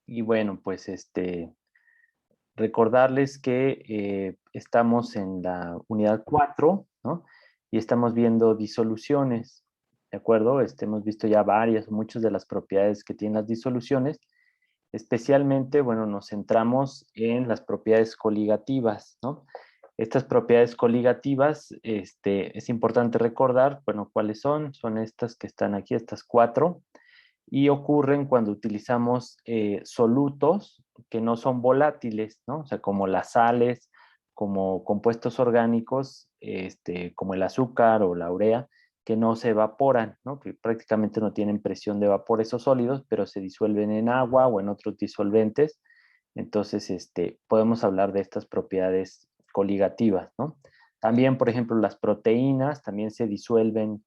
Y bueno, pues recordarles que estamos en la unidad 4, ¿no? Y estamos viendo disoluciones, ¿de acuerdo? Hemos visto ya varias, muchas de las propiedades que tienen las disoluciones. Especialmente, bueno, nos centramos en las propiedades coligativas, ¿no? Estas propiedades coligativas, es importante recordar, bueno, ¿cuáles son? Son estas que están aquí, estas cuatro, y ocurren cuando utilizamos solutos que no son volátiles, ¿no? O sea, como las sales, como compuestos orgánicos, como el azúcar o la urea, que no se evaporan, ¿no? Que prácticamente no tienen presión de vapor esos sólidos, pero se disuelven en agua o en otros disolventes. Entonces, podemos hablar de estas propiedades coligativas, ¿no? También, por ejemplo, las proteínas también se disuelven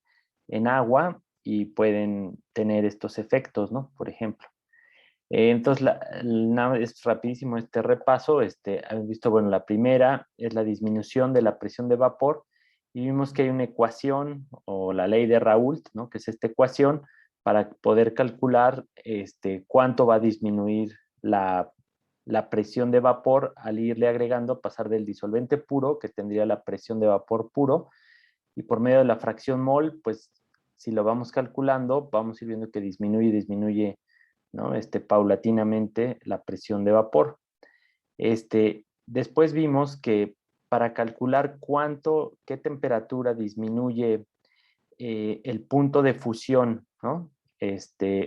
en agua y pueden tener estos efectos, ¿no? Por ejemplo. Entonces, nada, es rapidísimo este repaso. Han visto, bueno, la primera es la disminución de la presión de vapor y vimos que hay una ecuación o la ley de Raoult, ¿no? Que es esta ecuación para poder calcular cuánto va a disminuir la presión de vapor al irle agregando, pasar del disolvente puro, que tendría la presión de vapor puro, y por medio de la fracción mol, pues si lo vamos calculando, vamos a ir viendo que disminuye, ¿no? Paulatinamente la presión de vapor. Después vimos que para calcular qué temperatura disminuye el punto de fusión, ¿no?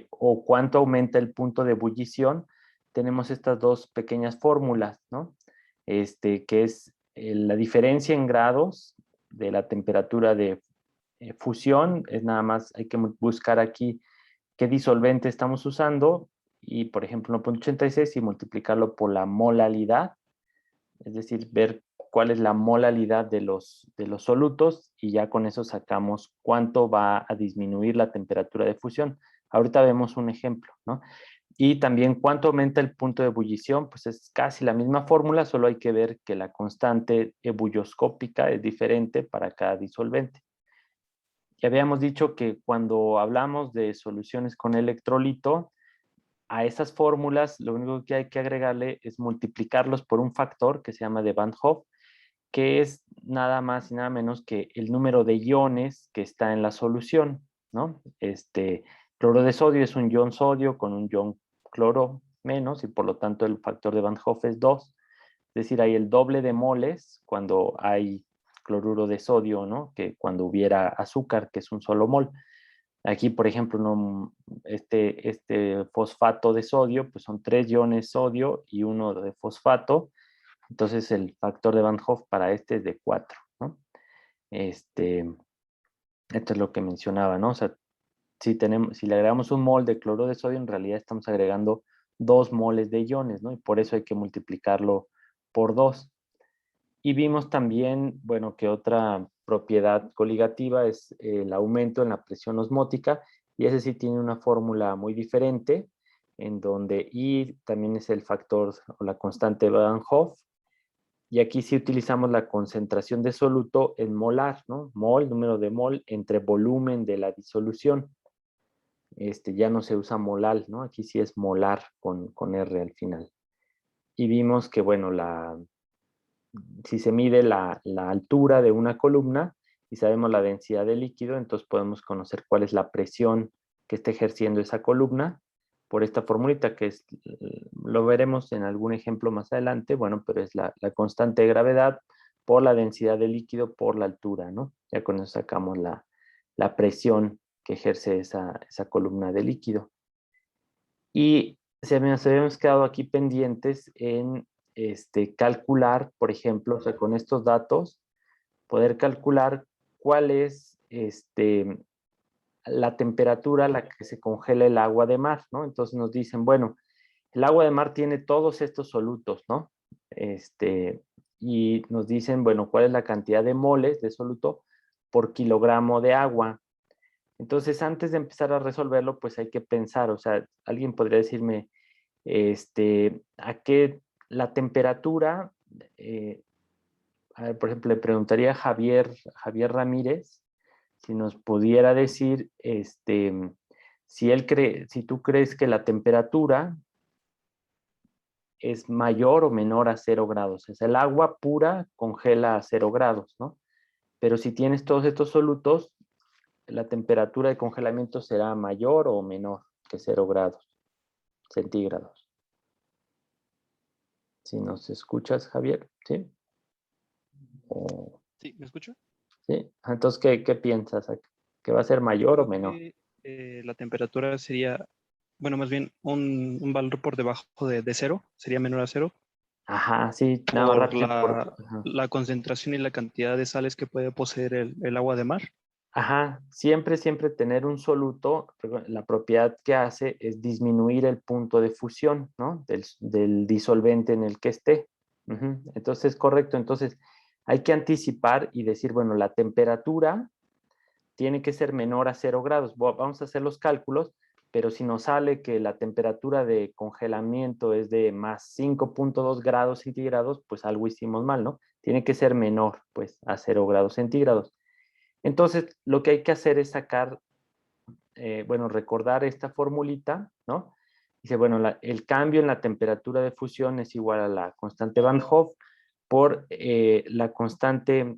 O cuánto aumenta el punto de ebullición, tenemos estas dos pequeñas fórmulas, ¿no? Que es la diferencia en grados de la temperatura de fusión, es nada más, hay que buscar aquí qué disolvente estamos usando y, por ejemplo, 1.86 y multiplicarlo por la molalidad, es decir, ver cuál es la molalidad de los solutos y ya con eso sacamos cuánto va a disminuir la temperatura de fusión. Ahorita vemos un ejemplo, ¿no? Y también cuánto aumenta el punto de ebullición, pues es casi la misma fórmula, solo hay que ver que la constante ebulloscópica es diferente para cada disolvente. Ya habíamos dicho que cuando hablamos de soluciones con electrolito, a esas fórmulas lo único que hay que agregarle es multiplicarlos por un factor que se llama de Van Hoff, que es nada más y nada menos que el número de iones que está en la solución, ¿no? Cloro de sodio es un ion sodio con un ion cloro menos y por lo tanto el factor de Van Hoff es 2. Es decir, hay el doble de moles cuando hay cloruro de sodio, ¿no? Que cuando hubiera azúcar, que es un solo mol. Aquí, por ejemplo, no, este fosfato de sodio, pues son 3 iones sodio y uno de fosfato. Entonces, el factor de Van Hoff para este es de 4, ¿no? Este, Esto es lo que mencionaba, ¿no? O sea, si le agregamos un mol de cloro de sodio, en realidad estamos agregando 2 moles de iones, ¿no? Y por eso hay que multiplicarlo por 2. Y vimos también, bueno, que otra propiedad coligativa es el aumento en la presión osmótica, y ese sí tiene una fórmula muy diferente, en donde I también es el factor o la constante Van Hoff, y aquí sí utilizamos la concentración de soluto en molar, ¿no? Mol, número de mol, entre volumen de la disolución. Ya no se usa molal, ¿no? Aquí sí es molar con R al final. Y vimos que, bueno, si se mide la altura de una columna y sabemos la densidad de líquido, entonces podemos conocer cuál es la presión que está ejerciendo esa columna por esta formulita que es, lo veremos en algún ejemplo más adelante, bueno, pero es la constante de gravedad por la densidad de líquido por la altura, ¿no? Ya con eso sacamos la presión que ejerce esa columna de líquido. Y nos habíamos quedado aquí pendientes en calcular, por ejemplo, o sea, con estos datos, poder calcular cuál es la temperatura a la que se congela el agua de mar, ¿no? Entonces nos dicen, bueno, el agua de mar tiene todos estos solutos, ¿no? Y nos dicen, bueno, cuál es la cantidad de moles de soluto por kilogramo de agua. Entonces, antes de empezar a resolverlo, pues hay que pensar, o sea, alguien podría decirme, a qué la temperatura, eh, a ver, por ejemplo, le preguntaría a Javier Ramírez si nos pudiera decir, si tú crees que la temperatura es mayor o menor a 0 grados. Es el agua pura congela a 0 grados, ¿no? Pero si tienes todos estos solutos, la temperatura de congelamiento será mayor o menor que 0 grados centígrados. Si nos escuchas, Javier, ¿sí? Sí, ¿me escucho? ¿Sí? Entonces, ¿qué piensas? ¿Que va a ser Yo mayor o creo menor? que la temperatura sería, bueno, más bien un valor por debajo de cero, sería menor a cero, Ajá, sí, nada más por rápido. la concentración y la cantidad de sales que puede poseer el agua de mar. Ajá, siempre tener un soluto, la propiedad que hace es disminuir el punto de fusión, ¿no? Del disolvente en el que esté. Ujú. Entonces, correcto. Entonces, hay que anticipar y decir, bueno, la temperatura tiene que ser menor a 0 grados. Vamos a hacer los cálculos, pero si nos sale que la temperatura de congelamiento es de más 5.2 grados centígrados, pues algo hicimos mal, ¿no? Tiene que ser menor, pues, a 0 grados centígrados. Entonces, lo que hay que hacer es sacar, bueno, recordar esta formulita, ¿no? Dice, bueno, el cambio en la temperatura de fusión es igual a la constante Van Hoff por la constante,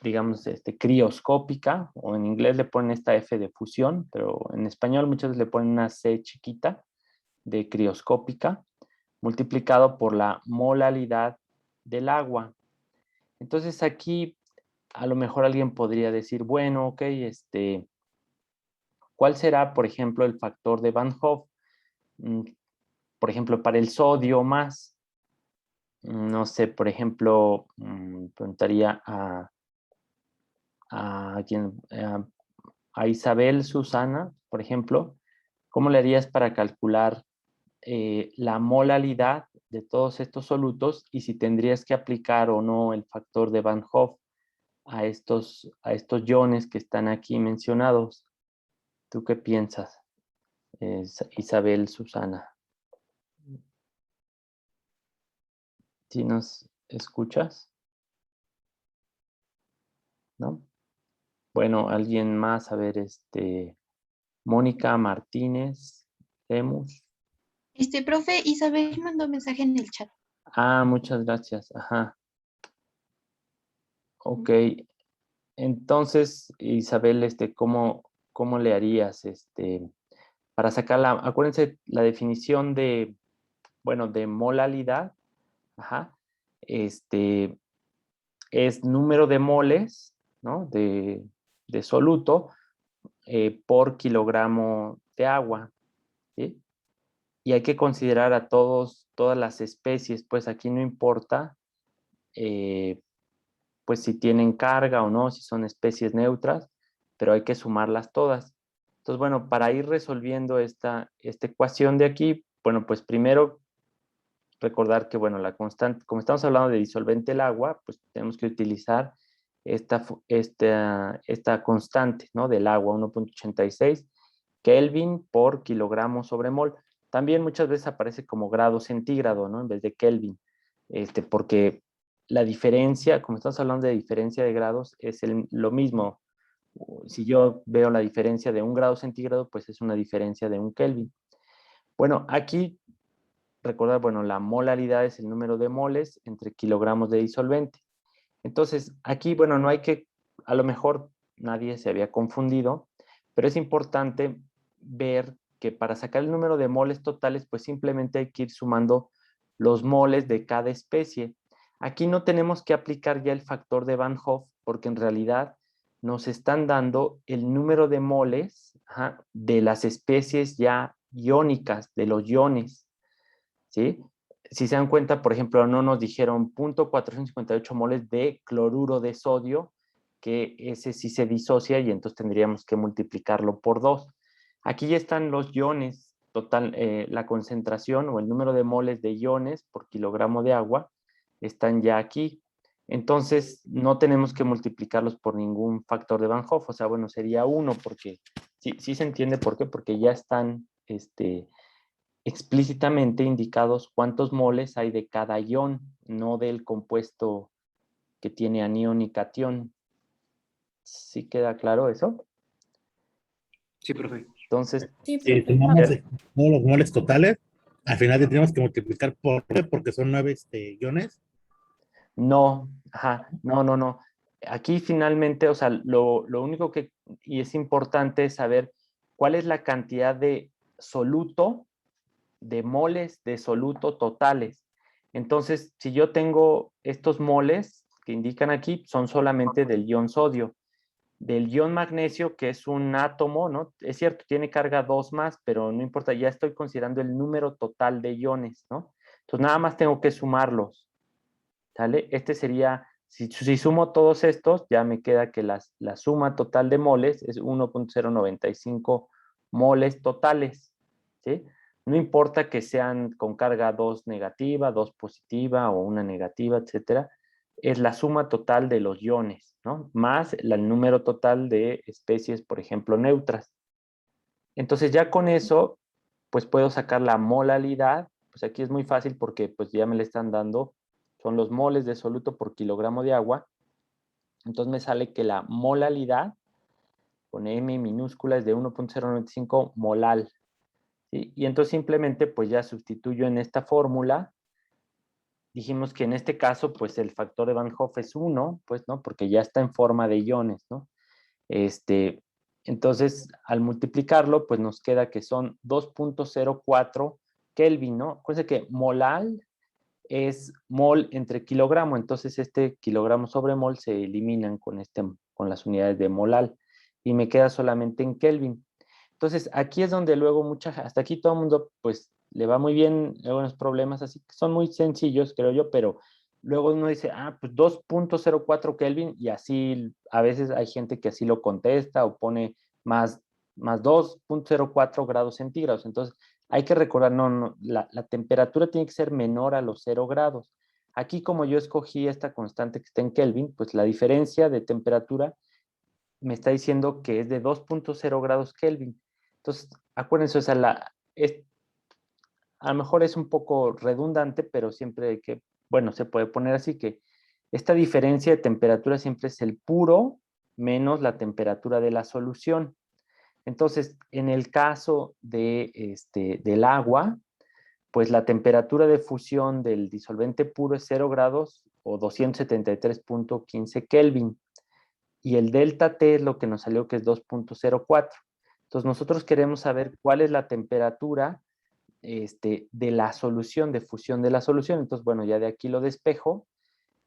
digamos, crioscópica, o en inglés le ponen esta F de fusión, pero en español muchas veces le ponen una C chiquita de crioscópica, multiplicado por la molaridad del agua. Entonces aquí a lo mejor alguien podría decir, bueno, ok, ¿cuál será, por ejemplo, el factor de Van Hoff? Por ejemplo, para el sodio más, no sé, por ejemplo, preguntaría a, quien, a Isabel Susana, por ejemplo, ¿cómo le harías para calcular la molaridad de todos estos solutos y si tendrías que aplicar o no el factor de Van Hoff a estos iones que están aquí mencionados? ¿Tú qué piensas, Isabel Susana? ¿Si nos escuchas? ¿No? Bueno, alguien más, a ver, Mónica Martínez, Lemus. Profe, Isabel mandó mensaje en el chat. Ah, muchas gracias. Ajá. Ok. Entonces, Isabel, ¿cómo le harías, para sacar acuérdense, la definición de, bueno, de molaridad, ajá, es número de moles, ¿no? De soluto por kilogramo de agua, ¿sí? Y hay que considerar a todas las especies, pues aquí no importa, pues si tienen carga o no, si son especies neutras, pero hay que sumarlas todas. Entonces, bueno, para ir resolviendo esta ecuación de aquí, bueno, pues primero recordar que, bueno, la constante, como estamos hablando de disolvente el agua, pues tenemos que utilizar esta constante, ¿no? Del agua, 1.86 Kelvin por kilogramo sobre mol. También muchas veces aparece como grado centígrado, ¿no? En vez de Kelvin, porque la diferencia, como estamos hablando de diferencia de grados, es lo mismo. Si yo veo la diferencia de 1 grado centígrado, pues es una diferencia de 1 Kelvin. Bueno, aquí recordar, bueno, la molaridad es el número de moles entre kilogramos de disolvente. Entonces, aquí, bueno, no hay que, a lo mejor nadie se había confundido, pero es importante ver que para sacar el número de moles totales, pues simplemente hay que ir sumando los moles de cada especie. Aquí no tenemos que aplicar ya el factor de Van Hoff, porque en realidad nos están dando el número de moles, ajá, de las especies ya iónicas, de los iones, ¿sí? Si se dan cuenta, por ejemplo, no nos dijeron 0.458 moles de cloruro de sodio, que ese sí se disocia y entonces tendríamos que multiplicarlo por 2. Aquí ya están los iones, total, la concentración o el número de moles de iones por kilogramo de agua están ya aquí. Entonces, no tenemos que multiplicarlos por ningún factor de Van Hoff, o sea, bueno, sería 1 porque sí se entiende por qué, porque ya están, explícitamente indicados cuántos moles hay de cada ion, no del compuesto que tiene anión y cation. ¿Sí queda claro eso? Sí, profe. Entonces, Sí, Si profe. tomamos todos los moles totales, Al final tendríamos que multiplicar por 9 porque son 9 iones. No, ajá, no. Aquí finalmente, o sea, lo único que, y es importante es saber cuál es la cantidad de soluto, de moles de soluto totales. Entonces, si yo tengo estos moles que indican aquí, son solamente del ion sodio. Del ion magnesio, que es un átomo, ¿no? Es cierto, tiene carga 2 más, pero no importa, ya estoy considerando el número total de iones, ¿no? Entonces, nada más tengo que sumarlos, ¿sale? Este sería, si sumo todos estos, ya me queda que la suma total de moles es 1.095 moles totales, ¿sí? No importa que sean con carga 2 negativa, 2 positiva o una negativa, etcétera, es la suma total de los iones, ¿no? Más el número total de especies, por ejemplo, neutras. Entonces ya con eso, pues puedo sacar la molalidad. Pues aquí es muy fácil porque pues ya me le están dando, son los moles de soluto por kilogramo de agua. Entonces me sale que la molalidad, con M minúscula, es de 1.095 molal. ¿Sí? Y entonces simplemente pues ya sustituyo en esta fórmula. Dijimos que en este caso pues el factor de Van Hoff es 1, pues no, porque ya está en forma de iones, ¿no? Entonces, al multiplicarlo, pues nos queda que son 2.04 Kelvin, ¿no? Acuérdense que molal es mol entre kilogramo, entonces este kilogramo sobre mol se eliminan con las unidades de molal y me queda solamente en Kelvin. Entonces, aquí es donde luego hasta aquí todo el mundo, pues, le va muy bien, algunos problemas así, que son muy sencillos, creo yo, pero luego uno dice, pues 2.04 Kelvin, y así, a veces hay gente que así lo contesta o pone más 2.04 grados centígrados. Entonces, hay que recordar, no, la temperatura tiene que ser menor a los 0 grados. Aquí, como yo escogí esta constante que está en Kelvin, pues la diferencia de temperatura me está diciendo que es de 2.0 grados Kelvin. Entonces, acuérdense, o sea, a lo mejor es un poco redundante, pero siempre hay que, bueno, se puede poner así que esta diferencia de temperatura siempre es el puro menos la temperatura de la solución. Entonces, en el caso del agua, pues la temperatura de fusión del disolvente puro es 0 grados o 273.15 Kelvin. Y el delta T es lo que nos salió que es 2.04. Entonces, nosotros queremos saber cuál es la temperatura de la solución, de fusión de la solución. Entonces, bueno, ya de aquí lo despejo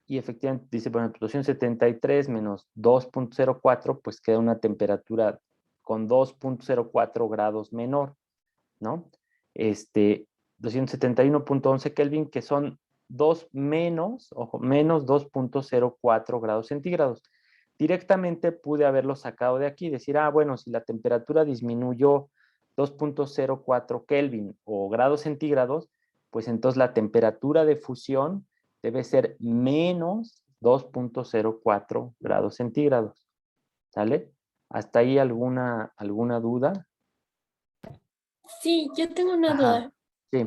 y efectivamente dice, bueno, 273 menos 2.04, pues queda una temperatura con 2.04 grados menor, ¿no? 271.11 Kelvin, que son 2 menos, ojo, menos 2.04 grados centígrados. Directamente pude haberlo sacado de aquí, decir, bueno, si la temperatura disminuyó 2.04 Kelvin o grados centígrados, pues entonces la temperatura de fusión debe ser menos 2.04 grados centígrados. ¿Sale? ¿Hasta ahí alguna duda? Sí, yo tengo una Ajá, duda. sí.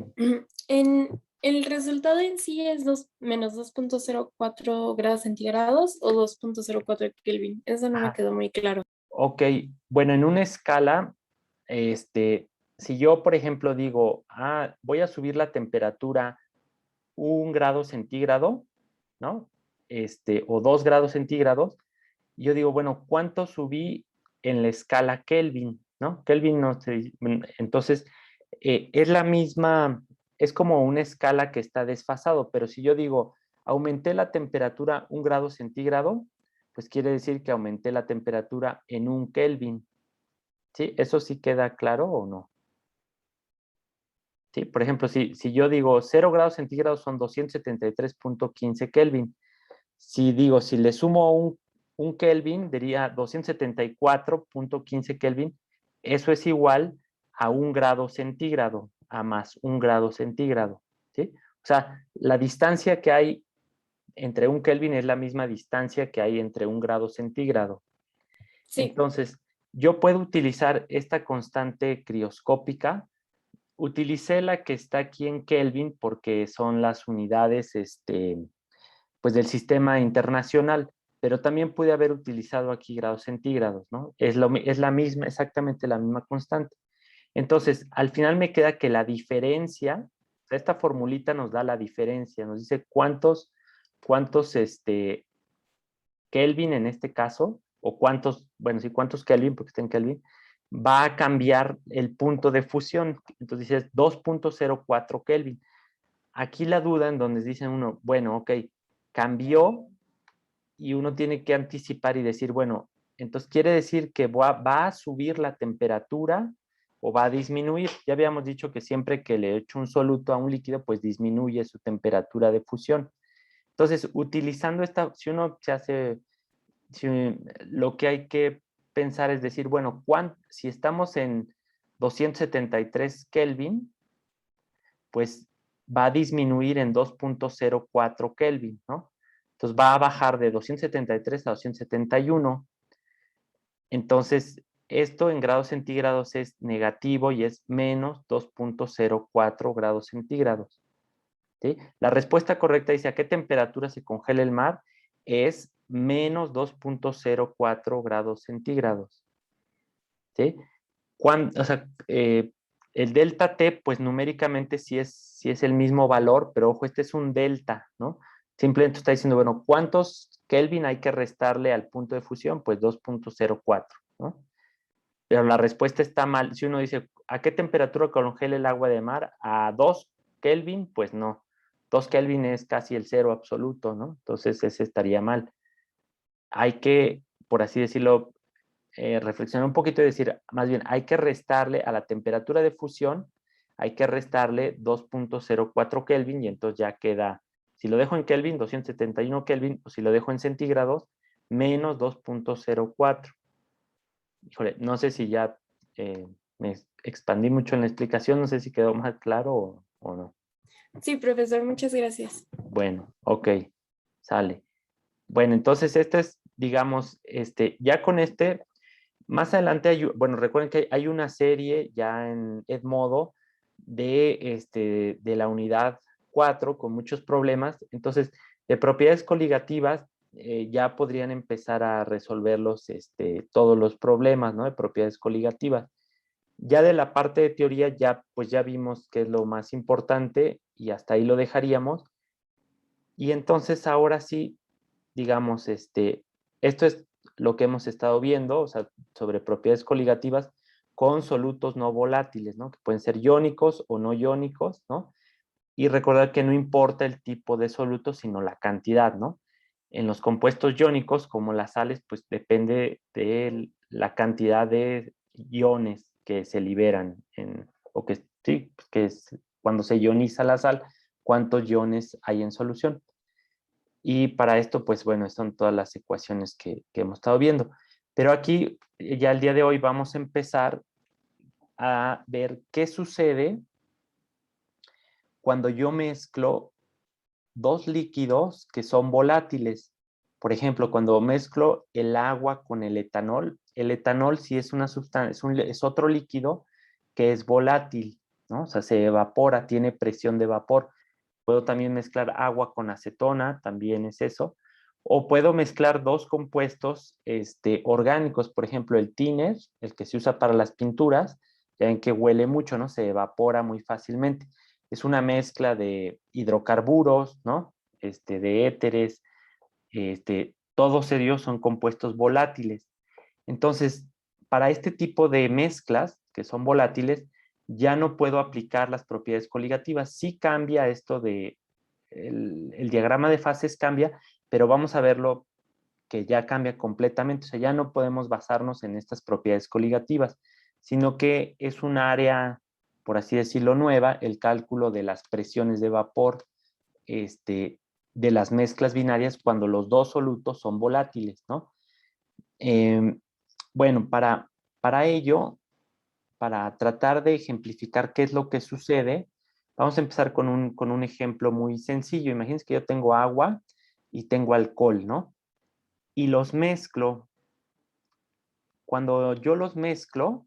En el resultado en sí es menos 2.04 grados centígrados o 2.04 Kelvin. Eso no me Ajá. quedó muy claro. Ok, bueno, en una escala, si yo, por ejemplo, digo, voy a subir la temperatura 1 grado centígrado, ¿no? O 2 grados centígrados, yo digo, bueno, ¿cuánto subí en la escala Kelvin, ¿no? Kelvin no se, entonces, es la misma, es como una escala que está desfasado, pero si yo digo, aumenté la temperatura 1 grado centígrado, pues quiere decir que aumenté la temperatura en 1 Kelvin. ¿Sí? ¿Eso sí queda claro o no? ¿Sí? Por ejemplo, si yo digo 0 grados centígrados son 273.15 Kelvin. Si digo, si le sumo un Kelvin, diría 274.15 Kelvin. Eso es igual a 1 grado centígrado, a más 1 grado centígrado. ¿Sí? O sea, la distancia que hay entre 1 Kelvin es la misma distancia que hay entre 1 grado centígrado. Sí. Entonces, yo puedo utilizar esta constante crioscópica. Utilicé la que está aquí en Kelvin porque son las unidades pues del sistema internacional, pero también pude haber utilizado aquí grados centígrados, ¿no? Es la misma, exactamente la misma constante. Entonces, al final me queda que la diferencia Esta formulita nos da la diferencia, nos dice cuántos Kelvin en este caso, o cuántos, bueno, sí, cuántos Kelvin, porque está en Kelvin, va a cambiar el punto de fusión. Entonces dices 2.04 Kelvin. Aquí la duda en donde dicen uno, bueno, ok, cambió y uno tiene que anticipar y decir, bueno, entonces quiere decir que va a subir la temperatura o va a disminuir. Ya habíamos dicho que siempre que le echo un soluto a un líquido, pues disminuye su temperatura de fusión. Entonces, utilizando esta, si uno se hace, lo que hay que pensar es decir, bueno, si estamos en 273 Kelvin, pues va a disminuir en 2.04 Kelvin, ¿no? Entonces va a bajar de 273 a 271. Entonces, esto en grados centígrados es negativo y es menos 2.04 grados centígrados. ¿Sí? La respuesta correcta dice, ¿a qué temperatura se congela el mar? Es menos 2.04 grados centígrados. ¿Sí? O sea, el delta T, pues numéricamente sí es el mismo valor, pero ojo, este es un delta, ¿no? Simplemente está diciendo, bueno, ¿cuántos Kelvin hay que restarle al punto de fusión? Pues 2.04, ¿no? Pero la respuesta está mal. Si uno dice, ¿a qué temperatura congela el agua de mar? ¿A 2 Kelvin? Pues no. 2 Kelvin es casi el cero absoluto, ¿no? Entonces ese estaría mal. Hay que, por así decirlo, reflexionar un poquito y decir, más bien, hay que restarle a la temperatura de fusión, hay que restarle 2.04 Kelvin y entonces ya queda, si lo dejo en Kelvin, 271 Kelvin, o si lo dejo en centígrados, menos 2.04. Híjole, no sé si ya me expandí mucho en la explicación, no sé si quedó más claro o no. Sí, profesor, muchas gracias. Bueno, ok, sale. Bueno, entonces este es, digamos, ya con más adelante bueno, recuerden que hay una serie ya en Edmodo de la unidad 4 con muchos problemas. Entonces, de propiedades coligativas ya podrían empezar a resolverlos todos los problemas, ¿no? De propiedades coligativas. Ya de la parte de teoría pues ya vimos que es lo más importante y hasta ahí lo dejaríamos. Y entonces ahora sí, digamos, esto es lo que hemos estado viendo, o sea, sobre propiedades coligativas con solutos no volátiles, ¿no? Que pueden ser iónicos o no iónicos, ¿no? Y recordar que no importa el tipo de soluto, sino la cantidad, ¿no? En los compuestos iónicos, como las sales, pues depende de la cantidad de iones que se liberan, o que, sí, que es cuando se ioniza la sal, cuántos iones hay en solución. Y para esto, pues bueno, son todas las ecuaciones que hemos estado viendo. Pero aquí, ya el día de hoy, vamos a empezar a ver qué sucede cuando yo mezclo dos líquidos que son volátiles. Por ejemplo, cuando mezclo el agua con el etanol sí es una sustancia, es otro líquido que es volátil, ¿no? O sea, se evapora, tiene presión de vapor. Puedo también mezclar agua con acetona, también es eso. O puedo mezclar dos compuestos orgánicos, por ejemplo, el thinner, el que se usa para las pinturas, ya ven que huele mucho, ¿no? Se evapora muy fácilmente. Es una mezcla de hidrocarburos, ¿no? De éteres, todos ellos son compuestos volátiles. Entonces, para este tipo de mezclas que son volátiles, ya no puedo aplicar las propiedades coligativas. Sí cambia esto el diagrama de fases cambia, pero vamos a verlo que ya cambia completamente. O sea, ya no podemos basarnos en estas propiedades coligativas, sino que es un área, por así decirlo, nueva, el cálculo de las presiones de vapor de las mezclas binarias cuando los dos solutos son volátiles, ¿no? Bueno, para ello, para tratar de ejemplificar qué es lo que sucede, vamos a empezar con un ejemplo muy sencillo. Imagínense que yo tengo agua y tengo alcohol, ¿no? Y los mezclo. Cuando yo los mezclo,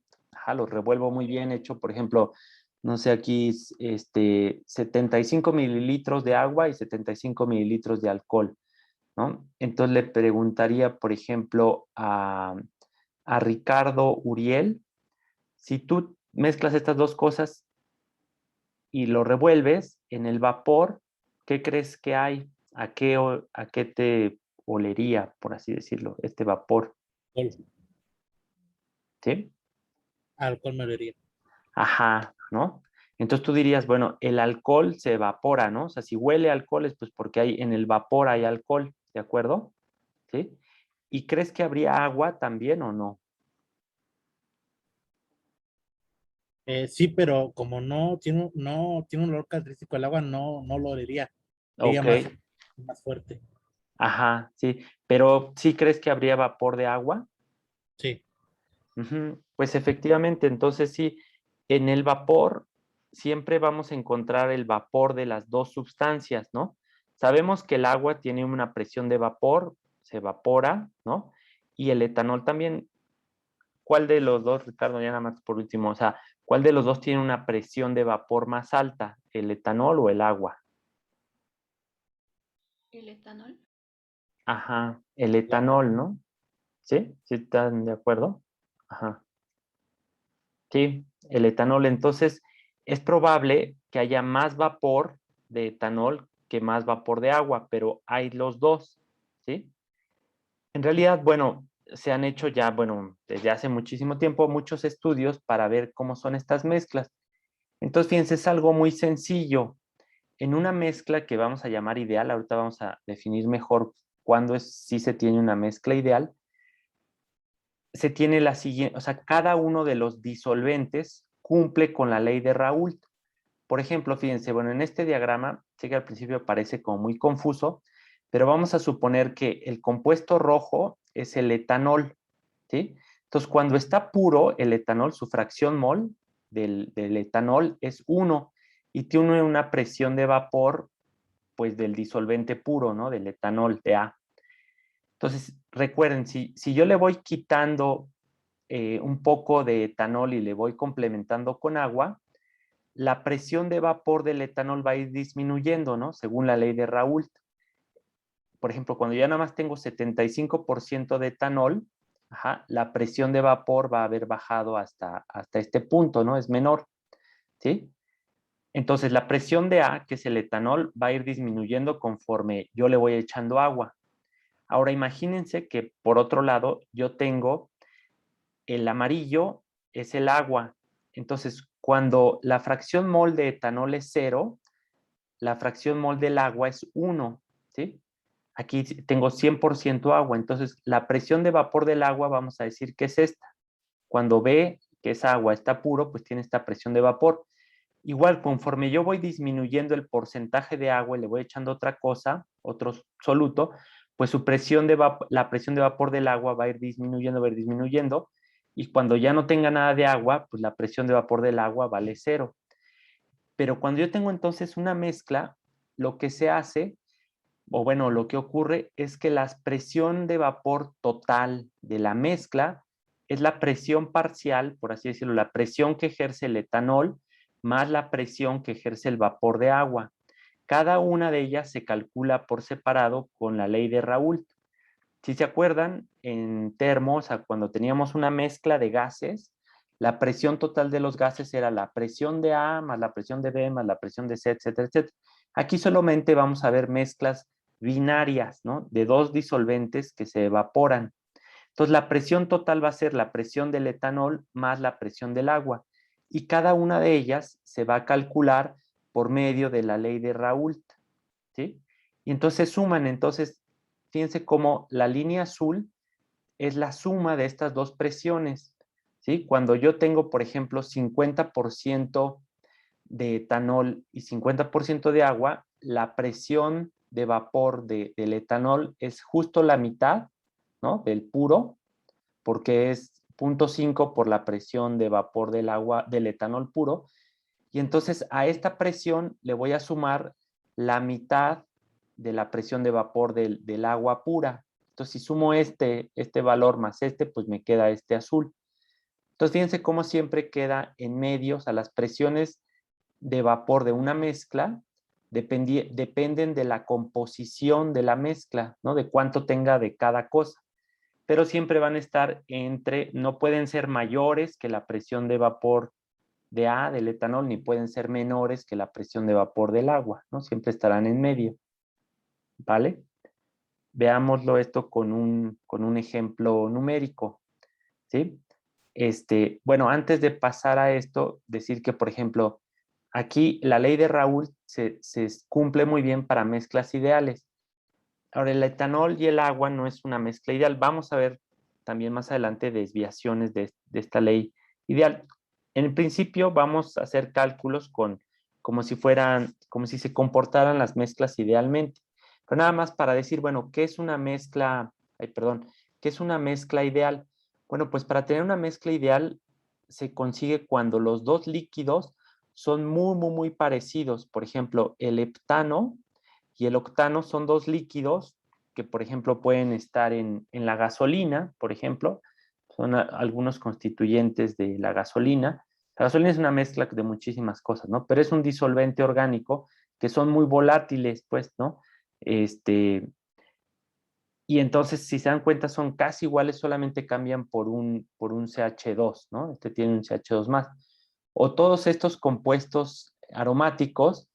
los revuelvo muy bien, hecho, por ejemplo, no sé, aquí 75 mililitros de agua y 75 mililitros de alcohol, ¿no? Entonces le preguntaría, por ejemplo, a Ricardo Uriel, si tú mezclas estas dos cosas, y lo revuelves en el vapor, ¿qué crees que hay? ¿A qué te olería, por así decirlo, este vapor? Alcohol, ¿Sí? alcohol me olería. Ajá, ¿no? Entonces tú dirías, bueno, el alcohol se evapora, ¿no? O sea, si huele a alcohol es pues porque en el vapor hay alcohol, ¿de acuerdo? ¿Sí? ¿Y crees que habría agua también o no? Sí, pero como no tiene un olor característico el agua, no lo olería. Sería Ok, más fuerte. ajá, sí. Pero ¿sí crees que habría vapor de agua? Sí. Ujú. Pues efectivamente, entonces sí, en el vapor siempre vamos a encontrar el vapor de las dos sustancias, ¿no? Sabemos que el agua tiene una presión de vapor, se evapora, ¿no? Y el etanol también. ¿Cuál de los dos, Ricardo, ya nada más por último, o sea, cuál de los dos tiene una presión de vapor más alta, el etanol o el agua? ¿El etanol? Ajá, el etanol, ¿no? ¿Sí? ¿Sí están de acuerdo? Ajá. Sí, el etanol. Entonces, es probable que haya más vapor de etanol que más vapor de agua, pero hay los dos, ¿sí? En realidad, bueno, se han hecho ya, bueno, desde hace muchísimo tiempo muchos estudios para ver cómo son estas mezclas. Entonces, fíjense, es algo muy sencillo. En una mezcla que vamos a llamar ideal, ahorita vamos a definir mejor cuándo sí se tiene una mezcla ideal, se tiene la siguiente, o sea, cada uno de los disolventes cumple con la ley de Raoult. Por ejemplo, fíjense, bueno, en este diagrama, sé que al principio parece como muy confuso, pero vamos a suponer que el compuesto rojo es el etanol, ¿sí? Entonces, cuando está puro, el etanol, su fracción mol del etanol es 1 y tiene una presión de vapor, pues, del disolvente puro, ¿no? Del etanol, de A. Entonces, recuerden, si yo le voy quitando un poco de etanol y le voy complementando con agua, la presión de vapor del etanol va a ir disminuyendo, ¿no? Según la ley de Raoult. Por ejemplo, cuando ya nada más tengo 75% de etanol, ajá, la presión de vapor va a haber bajado hasta este punto, ¿no? Es menor, ¿sí? Entonces, la presión de A, que es el etanol, va a ir disminuyendo conforme yo le voy echando agua. Ahora, imagínense que por otro lado, yo tengo el amarillo, es el agua. Entonces, cuando la fracción mol de etanol es 0, la fracción mol del agua es 1, ¿sí? Aquí tengo 100% agua, entonces la presión de vapor del agua vamos a decir que es esta. Cuando ve que esa agua está puro, pues tiene esta presión de vapor. Igual, conforme yo voy disminuyendo el porcentaje de agua y le voy echando otra cosa, otro soluto, pues la presión de vapor del agua va a ir disminuyendo, y cuando ya no tenga nada de agua, pues la presión de vapor del agua vale 0. Pero cuando yo tengo entonces una mezcla, lo que se hace, o bueno, lo que ocurre es que la presión de vapor total de la mezcla es la presión parcial, por así decirlo, la presión que ejerce el etanol más la presión que ejerce el vapor de agua. Cada una de ellas se calcula por separado con la ley de Raoult. Si se acuerdan, en termos, cuando teníamos una mezcla de gases, la presión total de los gases era la presión de A más la presión de B más la presión de C, etcétera, etcétera. Aquí solamente vamos a ver mezclas binarias, ¿no? De dos disolventes que se evaporan. Entonces, la presión total va a ser la presión del etanol más la presión del agua. Y cada una de ellas se va a calcular por medio de la ley de Raoult, ¿sí? Y entonces suman, entonces, fíjense cómo la línea azul es la suma de estas dos presiones, ¿sí? Cuando yo tengo, por ejemplo, 50% de etanol y 50% de agua, la presión de vapor del etanol es justo la mitad, ¿no? Del puro, porque es 0.5 por la presión de vapor del agua, del etanol puro. Y entonces a esta presión le voy a sumar la mitad de la presión de vapor del agua pura. Entonces, si sumo este valor más este, pues me queda este azul. Entonces, fíjense cómo siempre queda en medio, o sea, las presiones de vapor de una mezcla dependen de la composición de la mezcla, ¿no? De cuánto tenga de cada cosa. Pero siempre van a estar no pueden ser mayores que la presión de vapor de A, del etanol, ni pueden ser menores que la presión de vapor del agua, ¿no? Siempre estarán en medio, ¿vale? Veámoslo esto con un ejemplo numérico, ¿sí? Bueno, antes de pasar a esto, decir que, por ejemplo, aquí la ley de Raoult se cumple muy bien para mezclas ideales. Ahora, el etanol y el agua no es una mezcla ideal. Vamos a ver también más adelante desviaciones de esta ley ideal. En principio vamos a hacer cálculos como si se comportaran las mezclas idealmente. Pero nada más para decir, bueno, ¿qué es una mezcla? ¿Qué es una mezcla ideal? Bueno, pues para tener una mezcla ideal se consigue cuando los dos líquidos son muy, muy, muy parecidos. Por ejemplo, el heptano y el octano son dos líquidos que, por ejemplo, pueden estar en la gasolina, por ejemplo, son algunos constituyentes de la gasolina. La gasolina es una mezcla de muchísimas cosas, ¿no? Pero es un disolvente orgánico que son muy volátiles, pues, ¿no? Y entonces, si se dan cuenta, son casi iguales, solamente cambian por un CH2, ¿no? Este tiene un CH2 más. O todos estos compuestos aromáticos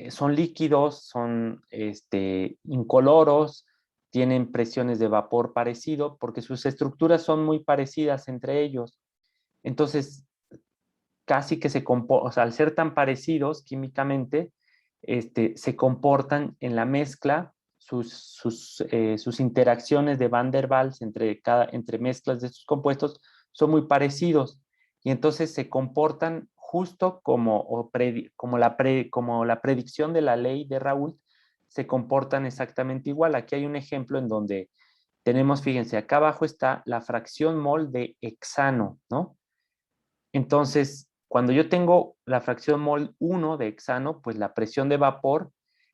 son líquidos, son incoloros, tienen presiones de vapor parecido, porque sus estructuras son muy parecidas entre ellos. Entonces, casi que o sea, al ser tan parecidos químicamente, se comportan en la mezcla, sus interacciones de Van der Waals entre mezclas de estos compuestos son muy parecidos y entonces se comportan justo como la predicción de la ley de Raoult, se comportan exactamente igual. Aquí hay un ejemplo en donde tenemos, fíjense, acá abajo está la fracción mol de hexano, ¿no? Entonces, cuando yo tengo la fracción mol 1 de hexano, pues la presión de vapor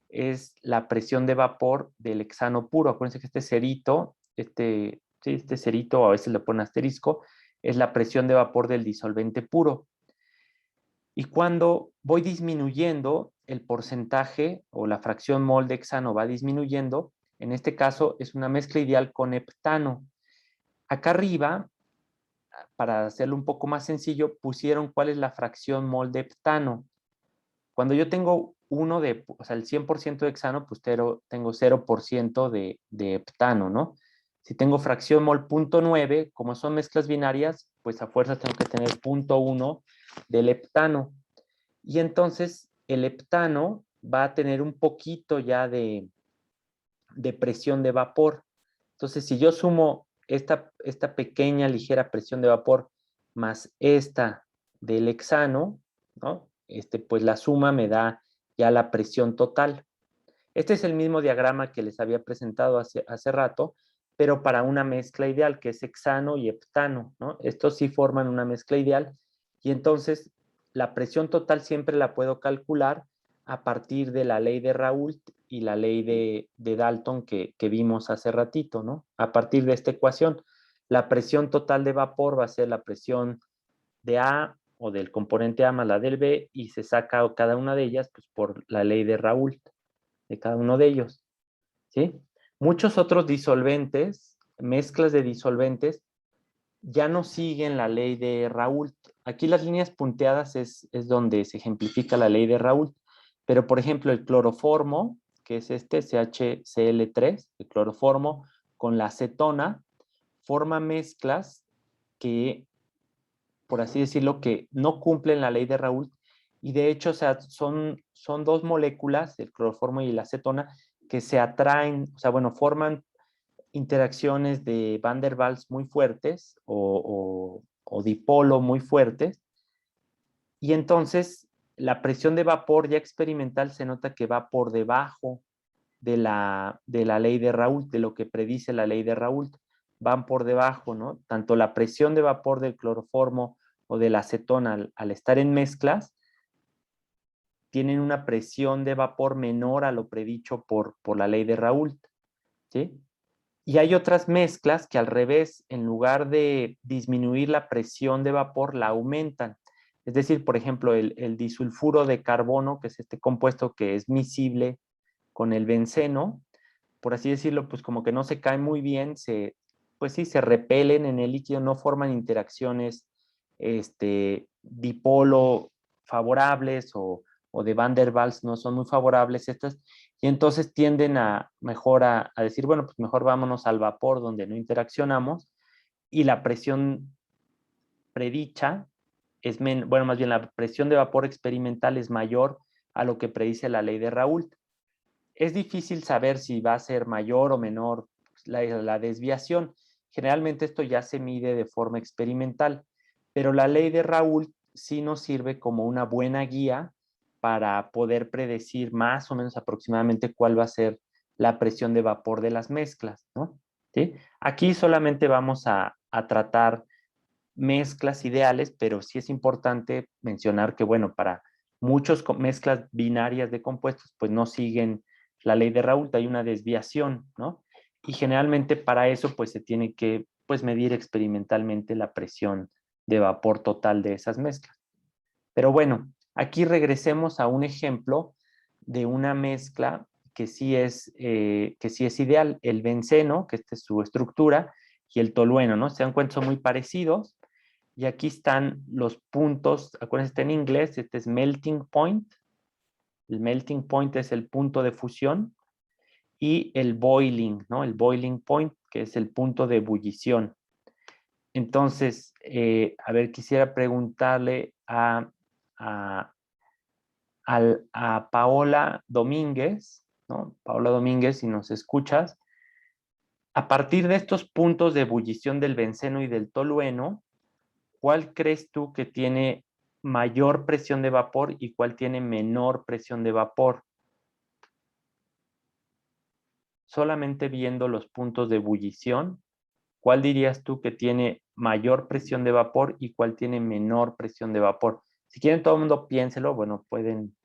es la presión de vapor del hexano puro. Acuérdense que este cerito, este cerito, a veces le ponen asterisco, es la presión de vapor del disolvente puro. Y cuando voy disminuyendo el porcentaje o la fracción mol de hexano va disminuyendo, en este caso es una mezcla ideal con heptano. Acá arriba, para hacerlo un poco más sencillo, pusieron cuál es la fracción mol de heptano. Cuando yo tengo o sea, el 100% de hexano, pues tengo 0% de heptano, ¿no? Si tengo fracción mol 0.9, como son mezclas binarias, pues a fuerza tengo que tener 0.1 del heptano. Y entonces el heptano va a tener un poquito ya de presión de vapor. Entonces, si yo sumo esta pequeña, ligera presión de vapor más esta del hexano, ¿no? Pues la suma me da ya la presión total. Este es el mismo diagrama que les había presentado hace rato, pero para una mezcla ideal, que es hexano y heptano, ¿no? Estos sí forman una mezcla ideal, y entonces la presión total siempre la puedo calcular a partir de la ley de Raoult y la ley de Dalton que vimos hace ratito, ¿no? A partir de esta ecuación, la presión total de vapor va a ser la presión de A o del componente A más la del B, y se saca cada una de ellas pues, por la ley de Raoult de cada uno de ellos, ¿sí? Muchos otros disolventes, mezclas de disolventes, ya no siguen la ley de Raoult. Aquí las líneas punteadas es donde se ejemplifica la ley de Raoult, pero por ejemplo el cloroformo, que es CHCl3, el cloroformo con la acetona, forma mezclas que, por así decirlo, que no cumplen la ley de Raoult, y de hecho, o sea, son dos moléculas, el cloroformo y la acetona, que se atraen, o sea, bueno, forman interacciones de Van der Waals muy fuertes o dipolo muy fuertes, y entonces la presión de vapor ya experimental se nota que va por debajo de la ley de Raoult, de lo que predice la ley de Raoult, van por debajo, ¿no? Tanto la presión de vapor del cloroformo o de la acetona al estar en mezclas, tienen una presión de vapor menor a lo predicho por la ley de Raoult, ¿sí? Y hay otras mezclas que al revés, en lugar de disminuir la presión de vapor, la aumentan. Es decir, por ejemplo, el disulfuro de carbono, que es este compuesto que es miscible con el benceno, por así decirlo, pues como que no se cae muy bien, pues sí, se repelen en el líquido, no forman interacciones dipolo favorables o de Van der Waals no son muy favorables estas, y entonces tienden a mejor a decir, bueno, pues mejor vámonos al vapor donde no interaccionamos, y la presión predicha es bueno, más bien la presión de vapor experimental es mayor a lo que predice la ley de Raoult. Es difícil saber si va a ser mayor o menor la desviación. Generalmente esto ya se mide de forma experimental, pero la ley de Raoult sí nos sirve como una buena guía para poder predecir más o menos aproximadamente cuál va a ser la presión de vapor de las mezclas, ¿no? ¿Sí? Aquí solamente vamos a tratar mezclas ideales, pero sí es importante mencionar que, bueno, para muchas mezclas binarias de compuestos, pues no siguen la ley de Raoult, hay una desviación, ¿no? Y generalmente para eso, pues se tiene que, pues, medir experimentalmente la presión de vapor total de esas mezclas. Pero bueno, aquí regresemos a un ejemplo de una mezcla que sí es ideal, el benceno, que esta es su estructura, y el tolueno, ¿no? Se dan cuenta, son muy parecidos. Y aquí están los puntos, acuérdense, está en inglés, este es melting point. El melting point es el punto de fusión. Y el boiling, ¿no? El boiling point, que es el punto de ebullición. Entonces, a ver, quisiera preguntarle a Paola Domínguez, ¿no? Paola Domínguez, si nos escuchas, a partir de estos puntos de ebullición del benceno y del tolueno, ¿cuál crees tú que tiene mayor presión de vapor y cuál tiene menor presión de vapor? Solamente viendo los puntos de ebullición, ¿cuál dirías tú que tiene mayor presión de vapor y cuál tiene menor presión de vapor? Si quieren, todo el mundo piénselo. Bueno, pueden.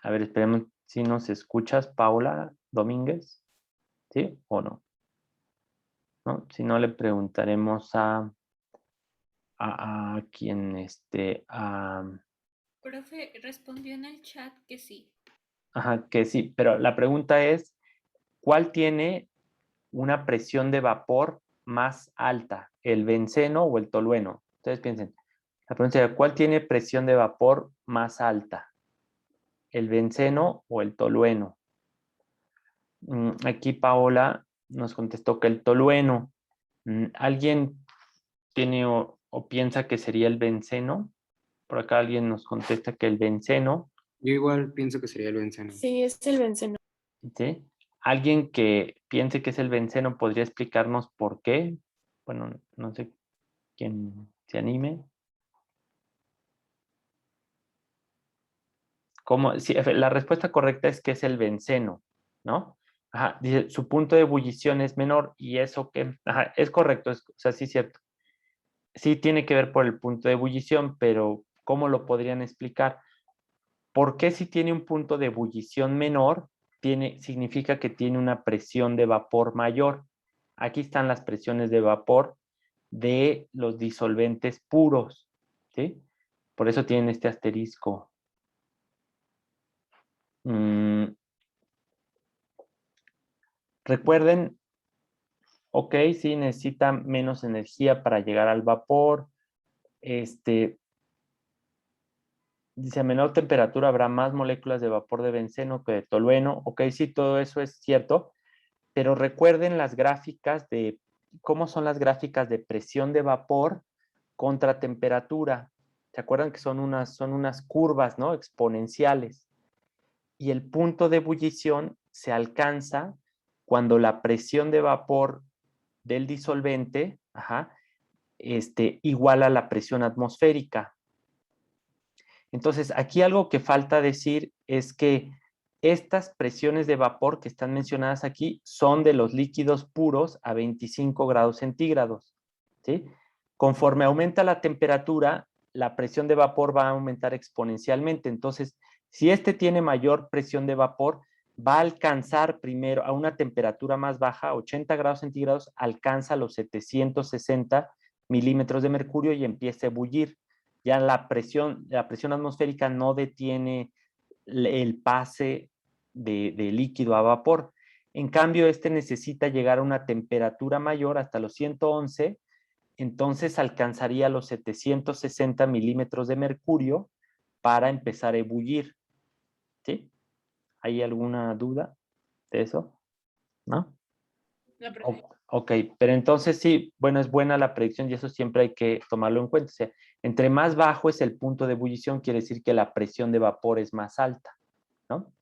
A ver, esperemos si nos escuchas, Paula Domínguez. ¿Sí o no? ¿No? Si no, le preguntaremos a quien Profe, respondió en el chat que sí. Ajá, que sí, pero la pregunta es, ¿cuál tiene una presión de vapor más alta, el benceno o el tolueno? Ustedes piensen, la pregunta sería, ¿cuál tiene presión de vapor más alta, el benceno o el tolueno? Aquí Paola nos contestó que el tolueno. ¿Alguien tiene o piensa que sería el benceno? Por acá alguien nos contesta que el benceno. Yo igual pienso que sería el benceno. Sí, es el benceno. ¿Sí? ¿Alguien que piense que es el benceno podría explicarnos por qué? Bueno, no sé quién se anime. ¿Cómo? Sí, la respuesta correcta es que es el benceno, ¿no? Ajá, dice, su punto de ebullición es menor y eso que, ajá, es correcto, o sea, sí es cierto. Sí tiene que ver por el punto de ebullición, pero ¿cómo lo podrían explicar? ¿Por qué si tiene un punto de ebullición menor, significa que tiene una presión de vapor mayor? Aquí están las presiones de vapor de los disolventes puros, ¿sí? Por eso tienen este asterisco. Recuerden, ok, sí, necesita menos energía para llegar al vapor. Dice, a menor temperatura habrá más moléculas de vapor de benceno que de tolueno. Ok, sí, todo eso es cierto, pero recuerden las gráficas de, ¿cómo son las gráficas de presión de vapor contra temperatura? ¿Se acuerdan que son unas curvas, ¿no? Exponenciales. Y el punto de ebullición se alcanza cuando la presión de vapor del disolvente, iguala a la presión atmosférica. Entonces, aquí algo que falta decir es que estas presiones de vapor que están mencionadas aquí son de los líquidos puros a 25 grados centígrados, ¿sí? Conforme aumenta la temperatura, la presión de vapor va a aumentar exponencialmente. Entonces, si este tiene mayor presión de vapor, va a alcanzar primero a una temperatura más baja, 80 grados centígrados, alcanza los 760 milímetros de mercurio y empieza a ebullir. Ya la presión atmosférica no detiene el pase de líquido a vapor. En cambio, este necesita llegar a una temperatura mayor hasta los 111 entonces alcanzaría los 760 milímetros de mercurio para empezar a ebullir. ¿Sí? ¿Hay alguna duda de eso? ¿No? No, profe. Ok, pero entonces sí, bueno, es buena la predicción y eso siempre hay que tomarlo en cuenta. O sea, entre más bajo es el punto de ebullición, quiere decir que la presión de vapor es más alta, ¿no?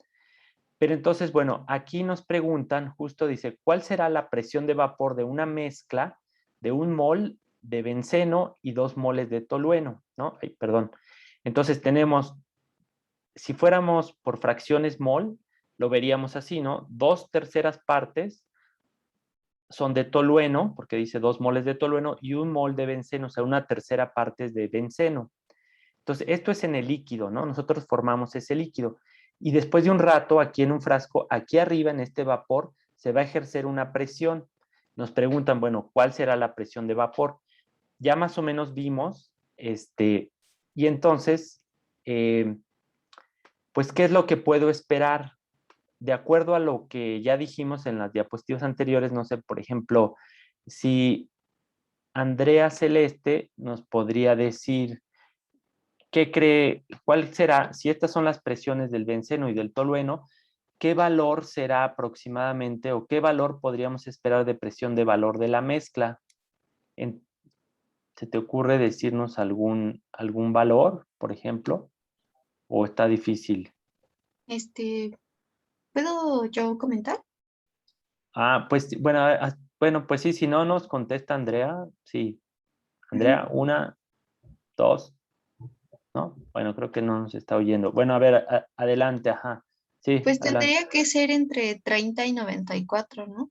Pero entonces, bueno, aquí nos preguntan, justo dice, ¿cuál será la presión de vapor de una mezcla de 1 mol de benceno y 2 moles de tolueno, ¿no? Ay, perdón. Entonces tenemos, si fuéramos por fracciones mol, lo veríamos así, ¿no? 2/3 partes son de tolueno, porque dice 2 moles de tolueno y 1 mol de benceno, o sea, 1/3 parte es de benceno. Entonces, esto es en el líquido, ¿no? Nosotros formamos ese líquido. Y después de un rato, aquí en un frasco, aquí arriba en este vapor, se va a ejercer una presión. Nos preguntan, bueno, ¿cuál será la presión de vapor? Ya más o menos vimos, y entonces, pues, ¿qué es lo que puedo esperar? De acuerdo a lo que ya dijimos en las diapositivas anteriores, no sé, por ejemplo, si Andrea Celeste nos podría decir qué cree, cuál será, si estas son las presiones del benceno y del tolueno, qué valor será aproximadamente o qué valor podríamos esperar de presión de valor de la mezcla. ¿Se te ocurre decirnos algún valor, por ejemplo? ¿O está difícil? ¿Puedo yo comentar? Pues bueno, bueno, pues sí, si no nos contesta Andrea, sí. Ujú. Andrea, 1, 2, ¿no? Bueno, creo que no nos está oyendo. Bueno, a ver, adelante, ajá. Sí, Pues adelante. tendría que ser entre 30 y 94, ¿no?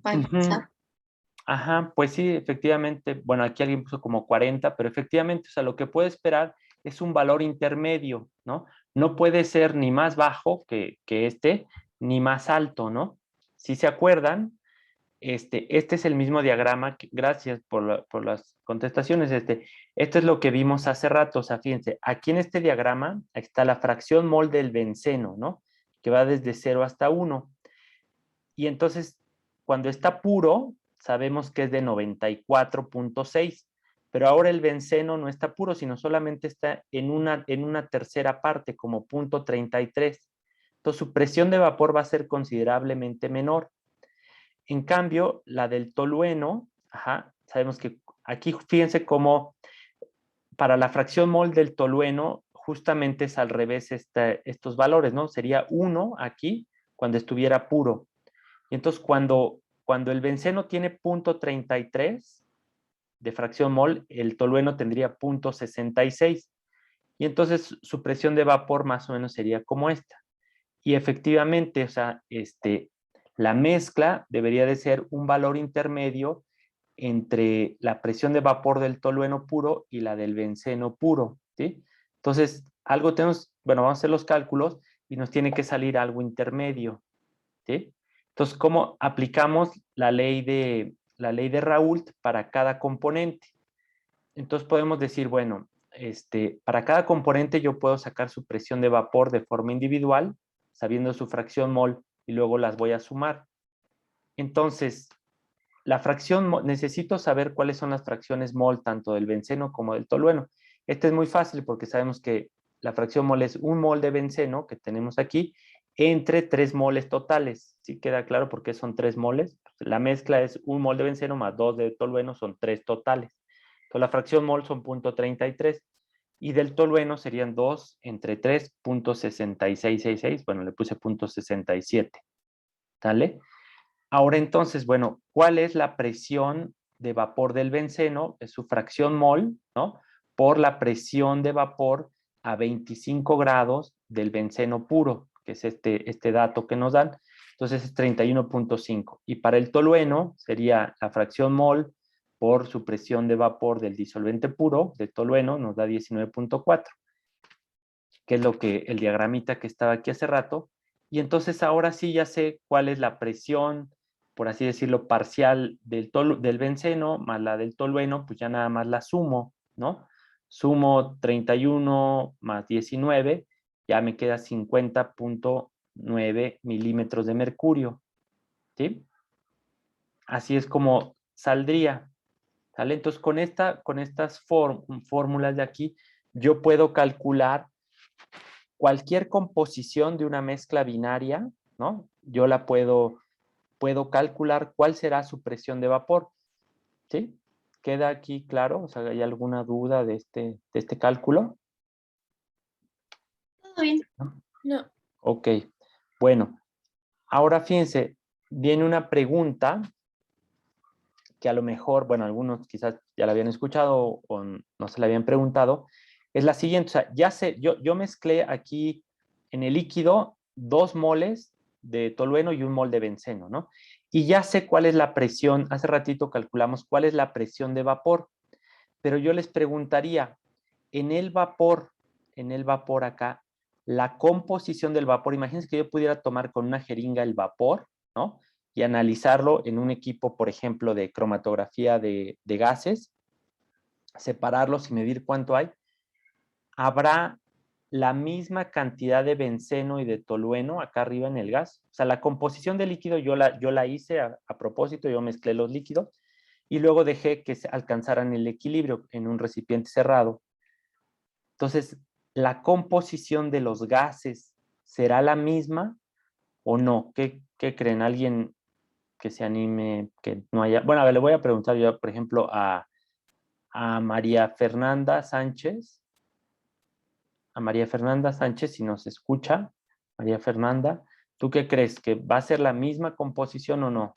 Para Ujú. empezar. Ajá, pues sí, efectivamente, bueno, aquí alguien puso como 40, pero efectivamente, o sea, lo que puede esperar es un valor intermedio, ¿no? No puede ser ni más bajo que este, ni más alto, ¿no? Si se acuerdan, este es el mismo diagrama, gracias por las contestaciones, esto es lo que vimos hace rato, o sea, fíjense, aquí en este diagrama está la fracción mol del benceno, ¿no? Que va desde 0 hasta 1. Y entonces, cuando está puro, sabemos que es de 94.6, pero ahora el benceno no está puro, sino solamente está en una tercera parte, como 0.33. Entonces, su presión de vapor va a ser considerablemente menor. En cambio, la del tolueno, sabemos que aquí fíjense cómo para la fracción mol del tolueno justamente es al revés estos valores, ¿no? Sería 1 aquí cuando estuviera puro. Y entonces cuando el benceno tiene 0.33 de fracción mol, el tolueno tendría 0.66. Y entonces su presión de vapor más o menos sería como esta. Y efectivamente, o sea, la mezcla debería de ser un valor intermedio entre la presión de vapor del tolueno puro y la del benceno puro, ¿sí? Entonces, algo tenemos, bueno, vamos a hacer los cálculos y nos tiene que salir algo intermedio, ¿sí? Entonces, ¿cómo aplicamos la ley de Raoult para cada componente? Entonces podemos decir, bueno, para cada componente yo puedo sacar su presión de vapor de forma individual, sabiendo su fracción mol, y luego las voy a sumar. Entonces, la fracción mol, necesito saber cuáles son las fracciones mol tanto del benceno como del tolueno. Este es muy fácil porque sabemos que la fracción mol es 1 mol de benceno que tenemos aquí entre 3 moles totales. ¿Sí queda claro por qué son 3 moles? La mezcla es 1 mol de benceno más 2 de tolueno, son 3 totales. Entonces la fracción mol son 0.33 y del tolueno serían 2 entre 3, 0.6666. Bueno, le puse 0.67. ¿Sale? Ahora entonces, bueno, ¿cuál es la presión de vapor del benceno? Es su fracción mol, ¿no? Por la presión de vapor a 25 grados del benceno puro, que es este dato que nos dan. Entonces es 31.5. Y para el tolueno sería la fracción mol por su presión de vapor del disolvente puro, de tolueno, nos da 19.4, que es lo que el diagramita que estaba aquí hace rato. Y entonces ahora sí ya sé cuál es la presión, por así decirlo, parcial del benceno más la del tolueno, pues ya nada más la sumo, ¿no? Sumo 31 más 19, ya me queda 50.9 milímetros de mercurio, ¿sí? Así es como saldría, ¿Sale? Entonces, con estas fórmulas de aquí, yo puedo calcular cualquier composición de una mezcla binaria, ¿no? Yo la puedo calcular cuál será su presión de vapor, ¿sí? ¿Queda aquí claro? O sea, ¿hay alguna duda de este cálculo? Todo bien. No. Ok, bueno, ahora fíjense, viene una pregunta que a lo mejor, bueno, algunos quizás ya la habían escuchado o no se la habían preguntado, es la siguiente, o sea, ya sé, yo mezclé aquí en el líquido 2 moles de tolueno y 1 mol de benceno, ¿no? Y ya sé cuál es la presión, hace ratito calculamos cuál es la presión de vapor, pero yo les preguntaría, en el vapor acá, la composición del vapor, imagínense que yo pudiera tomar con una jeringa el vapor, ¿no? Y analizarlo en un equipo, por ejemplo, de cromatografía de gases, separarlos y medir cuánto hay. ¿Habrá la misma cantidad de benceno y de tolueno acá arriba en el gas? O sea, la composición del líquido yo la hice a propósito, yo mezclé los líquidos y luego dejé que se alcanzaran el equilibrio en un recipiente cerrado. Entonces, ¿la composición de los gases será la misma o no? ¿Qué creen? ¿Alguien que se anime, que no haya? Bueno, a ver, le voy a preguntar yo, por ejemplo, a María Fernanda Sánchez. A María Fernanda Sánchez, si nos escucha. María Fernanda, ¿tú qué crees? ¿Que va a ser la misma composición o no?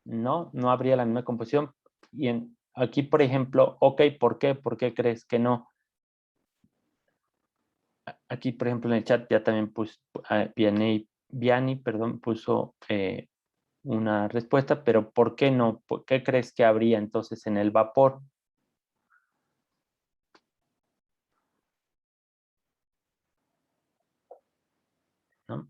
No habría la misma composición. Y aquí, por ejemplo, ok, ¿por qué? ¿Por qué crees que no? Aquí, por ejemplo, en el chat ya también puso, Vianney, perdón, puso una respuesta, pero ¿por qué no? ¿Por qué crees que habría entonces en el vapor? ¿No?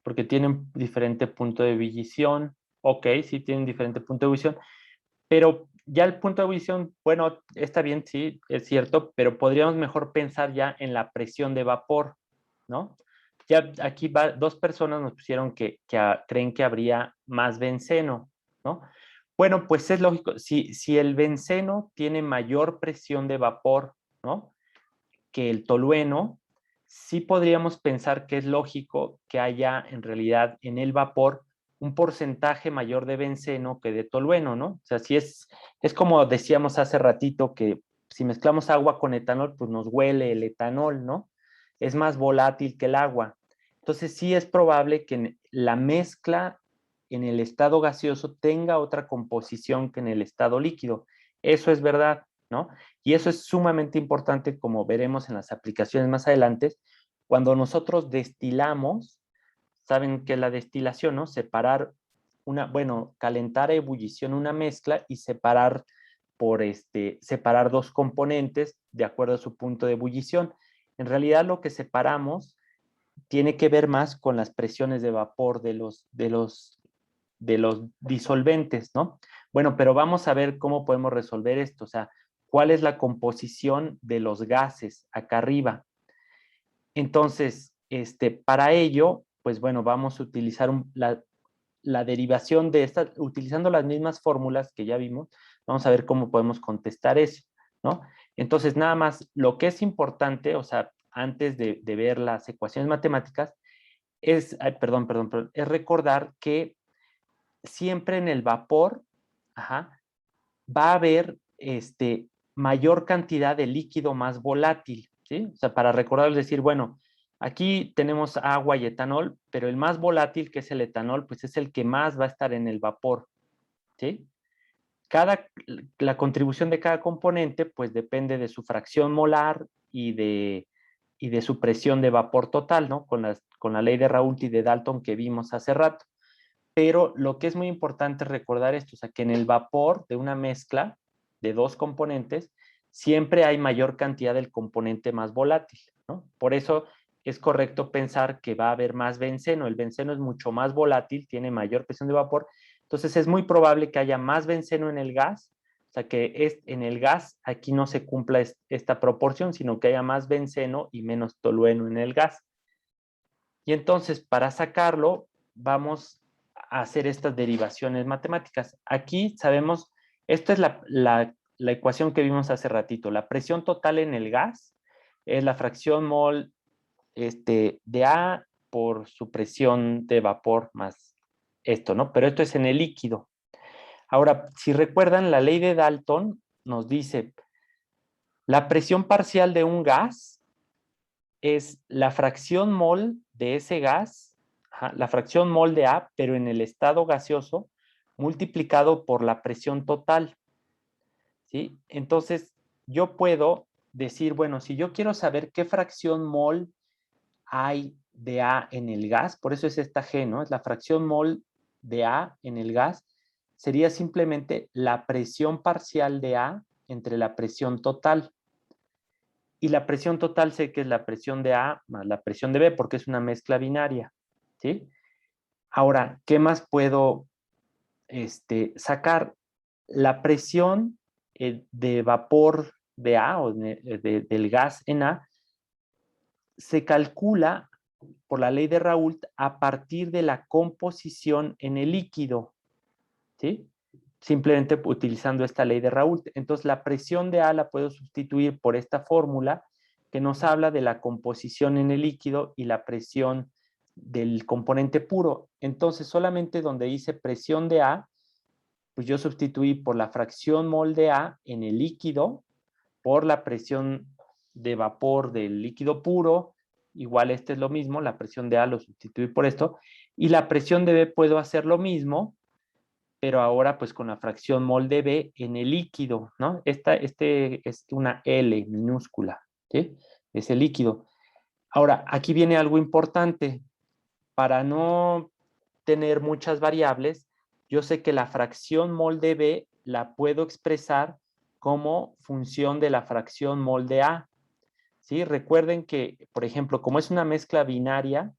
Porque tienen diferente punto de ebullición. Ok, sí tienen diferente punto de ebullición, pero ya el punto de ebullición, bueno, está bien, sí, es cierto, pero podríamos mejor pensar ya en la presión de vapor, ¿no? Ya aquí dos personas nos pusieron que creen que habría más benceno, ¿no? Bueno, pues es lógico, si el benceno tiene mayor presión de vapor, ¿no? Que el tolueno, sí podríamos pensar que es lógico que haya en realidad en el vapor un porcentaje mayor de benceno que de tolueno, ¿no? O sea, si es como decíamos hace ratito que si mezclamos agua con etanol, pues nos huele el etanol, ¿no? Es más volátil que el agua. Entonces sí es probable que la mezcla en el estado gaseoso tenga otra composición que en el estado líquido. Eso es verdad, ¿no? Y eso es sumamente importante, como veremos en las aplicaciones más adelante, cuando nosotros destilamos. Saben que la destilación, ¿no? Separar calentar a ebullición una mezcla y separar separar dos componentes de acuerdo a su punto de ebullición. En realidad lo que separamos tiene que ver más con las presiones de vapor de los disolventes, ¿no? Bueno, pero vamos a ver cómo podemos resolver esto, o sea, cuál es la composición de los gases acá arriba. Entonces, para ello, pues bueno, vamos a utilizar la derivación de esta, utilizando las mismas fórmulas que ya vimos, vamos a ver cómo podemos contestar eso, ¿no? Entonces, nada más, lo que es importante, o sea, antes de ver las ecuaciones matemáticas, es, perdón, es recordar que siempre en el vapor, va a haber mayor cantidad de líquido más volátil, ¿sí? O sea, para recordar, es decir, bueno, aquí tenemos agua y etanol, pero el más volátil, que es el etanol, pues es el que más va a estar en el vapor, ¿sí? La contribución de cada componente, pues depende de su fracción molar y de su presión de vapor total, ¿no? Con la ley de Raoult y de Dalton que vimos hace rato. Pero lo que es muy importante es recordar esto, o sea, que en el vapor de una mezcla de dos componentes, siempre hay mayor cantidad del componente más volátil, ¿no? Por eso es correcto pensar que va a haber más benceno. El benceno es mucho más volátil, tiene mayor presión de vapor, entonces es muy probable que haya más benceno en el gas, o sea, que en el gas aquí no se cumpla esta proporción, sino que haya más benceno y menos tolueno en el gas. Y entonces, para sacarlo, vamos a hacer estas derivaciones matemáticas. Aquí sabemos, esta es la ecuación que vimos hace ratito. La presión total en el gas es la fracción mol de A por su presión de vapor más esto, ¿no? Pero esto es en el líquido. Ahora, si recuerdan, la ley de Dalton nos dice, la presión parcial de un gas es la fracción mol de ese gas, la fracción mol de A, pero en el estado gaseoso, multiplicado por la presión total, ¿sí? Entonces, yo puedo decir, bueno, si yo quiero saber qué fracción mol hay de A en el gas, por eso es esta G, ¿no? Es la fracción mol de A en el gas, sería simplemente la presión parcial de A entre la presión total. Y la presión total sé que es la presión de A más la presión de B, porque es una mezcla binaria, ¿sí? Ahora, ¿qué más puedo sacar? La presión de vapor de A o del gas en A se calcula por la ley de Raoult a partir de la composición en el líquido, ¿sí? Simplemente utilizando esta ley de Raoult. Entonces, la presión de A la puedo sustituir por esta fórmula que nos habla de la composición en el líquido y la presión del componente puro. Entonces, solamente donde dice presión de A, pues yo sustituí por la fracción mol de A en el líquido por la presión de vapor del líquido puro. Igual este es lo mismo, la presión de A lo sustituí por esto. Y la presión de B puedo hacer lo mismo, pero ahora pues con la fracción mol de B en el líquido, ¿no? Este es una L minúscula, ¿sí? Es el líquido. Ahora, aquí viene algo importante. Para no tener muchas variables, yo sé que la fracción mol de B la puedo expresar como función de la fracción mol de A, ¿sí? Recuerden que, por ejemplo, como es una mezcla binaria,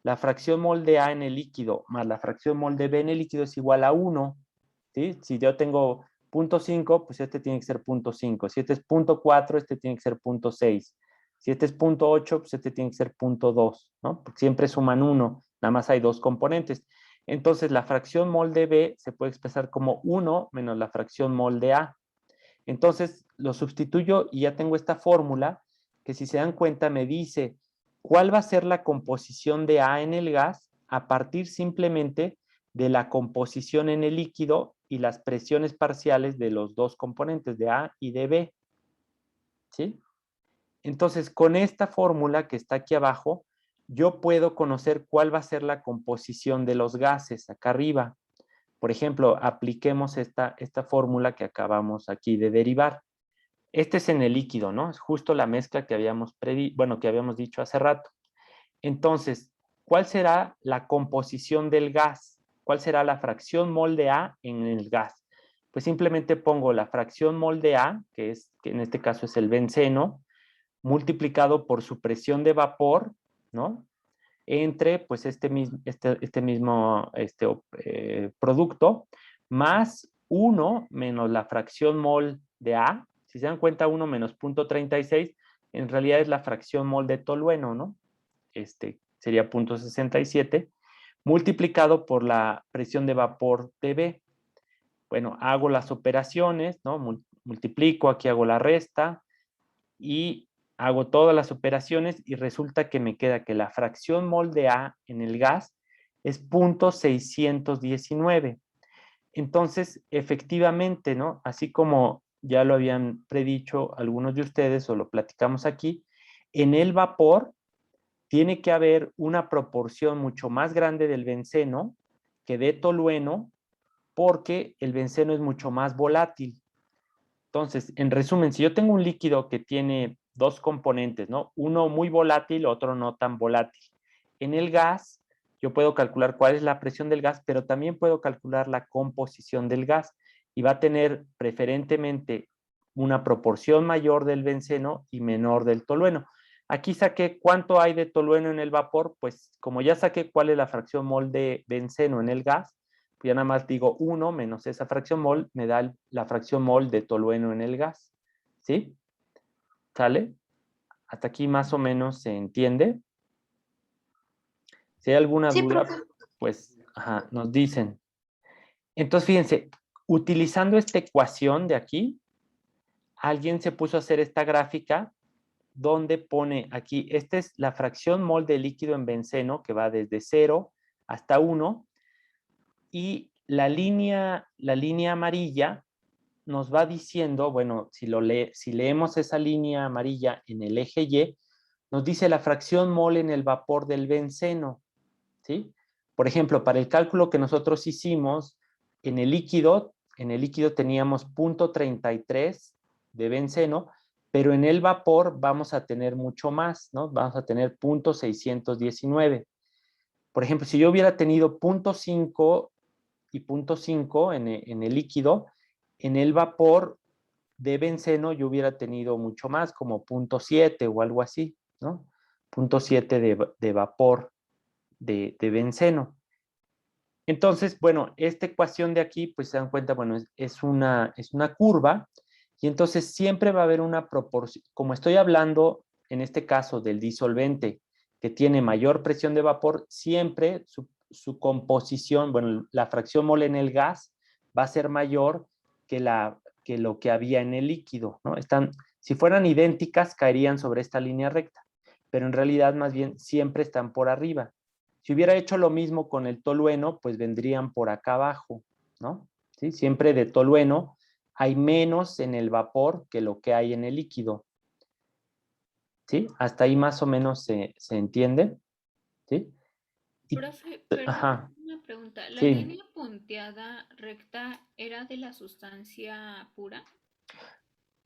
la fracción mol de A en el líquido más la fracción mol de B en el líquido es igual a 1, ¿sí? Si yo tengo 0.5, pues este tiene que ser 0.5. Si este es 0.4, este tiene que ser 0.6. Si este es 0.8, pues este tiene que ser 0.2, ¿no? Porque siempre suman 1, nada más hay dos componentes. Entonces, la fracción mol de B se puede expresar como 1 menos la fracción mol de A. Entonces, lo sustituyo y ya tengo esta fórmula que, si se dan cuenta, me dice cuál va a ser la composición de A en el gas a partir simplemente de la composición en el líquido y las presiones parciales de los dos componentes, de A y de B, ¿sí? Entonces, con esta fórmula que está aquí abajo, yo puedo conocer cuál va a ser la composición de los gases acá arriba. Por ejemplo, apliquemos esta fórmula que acabamos aquí de derivar. Este es en el líquido, ¿no? Es justo la mezcla que habíamos dicho hace rato. Entonces, ¿cuál será la composición del gas? ¿Cuál será la fracción mol de A en el gas? Pues simplemente pongo la fracción mol de A, que en este caso es el benceno, multiplicado por su presión de vapor, ¿no? Entre pues este mismo producto, más 1 menos la fracción mol de A. Si se dan cuenta, 1 menos 0.36, en realidad es la fracción mol de tolueno, ¿no? Sería 0.67, multiplicado por la presión de vapor de B. Bueno, hago las operaciones, ¿no? Multiplico, aquí hago la resta y hago todas las operaciones y resulta que me queda que la fracción mol de A en el gas es 0.619. Entonces, efectivamente, ¿no? Así como ya lo habían predicho algunos de ustedes o lo platicamos aquí, en el vapor tiene que haber una proporción mucho más grande del benceno que de tolueno, porque el benceno es mucho más volátil. Entonces, en resumen, si yo tengo un líquido que tiene dos componentes, ¿no? Uno muy volátil, otro no tan volátil. En el gas, yo puedo calcular cuál es la presión del gas, pero también puedo calcular la composición del gas y va a tener preferentemente una proporción mayor del benceno y menor del tolueno. Aquí saqué cuánto hay de tolueno en el vapor, pues como ya saqué cuál es la fracción mol de benceno en el gas, pues ya nada más digo 1 menos esa fracción mol, me da la fracción mol de tolueno en el gas, ¿sí? ¿Sale? Hasta aquí más o menos se entiende. Si hay alguna Sí, duda, profe. pues, ajá, nos dicen. Entonces, fíjense, utilizando esta ecuación de aquí, alguien se puso a hacer esta gráfica donde pone aquí, esta es la fracción mol de líquido en benceno que va desde 0 hasta 1 y la línea amarilla nos va diciendo, bueno, si leemos esa línea amarilla en el eje Y, nos dice la fracción mol en el vapor del benceno, ¿sí? Por ejemplo, para el cálculo que nosotros hicimos, en el líquido teníamos 0.33 de benceno, pero en el vapor vamos a tener mucho más, ¿no? Vamos a tener 0.619. Por ejemplo, si yo hubiera tenido 0.5 y 0.5 en el líquido, en el vapor de benceno yo hubiera tenido mucho más, como 0.7 o algo así, ¿no? 0.7 de vapor de benceno. Entonces, bueno, esta ecuación de aquí, pues se dan cuenta, bueno, es una curva y entonces siempre va a haber una proporción, como estoy hablando en este caso del disolvente que tiene mayor presión de vapor, siempre su composición, bueno, la fracción mol en el gas va a ser mayor que lo que había en el líquido, ¿no? Si fueran idénticas, caerían sobre esta línea recta, pero en realidad más bien siempre están por arriba. Si hubiera hecho lo mismo con el tolueno, pues vendrían por acá abajo, ¿no? ¿Sí? Siempre de tolueno hay menos en el vapor que lo que hay en el líquido. ¿Sí? Hasta ahí más o menos se entiende. ¿Sí? Profe, perdón, ajá, una pregunta. ¿La sí. línea punteada recta era de la sustancia pura?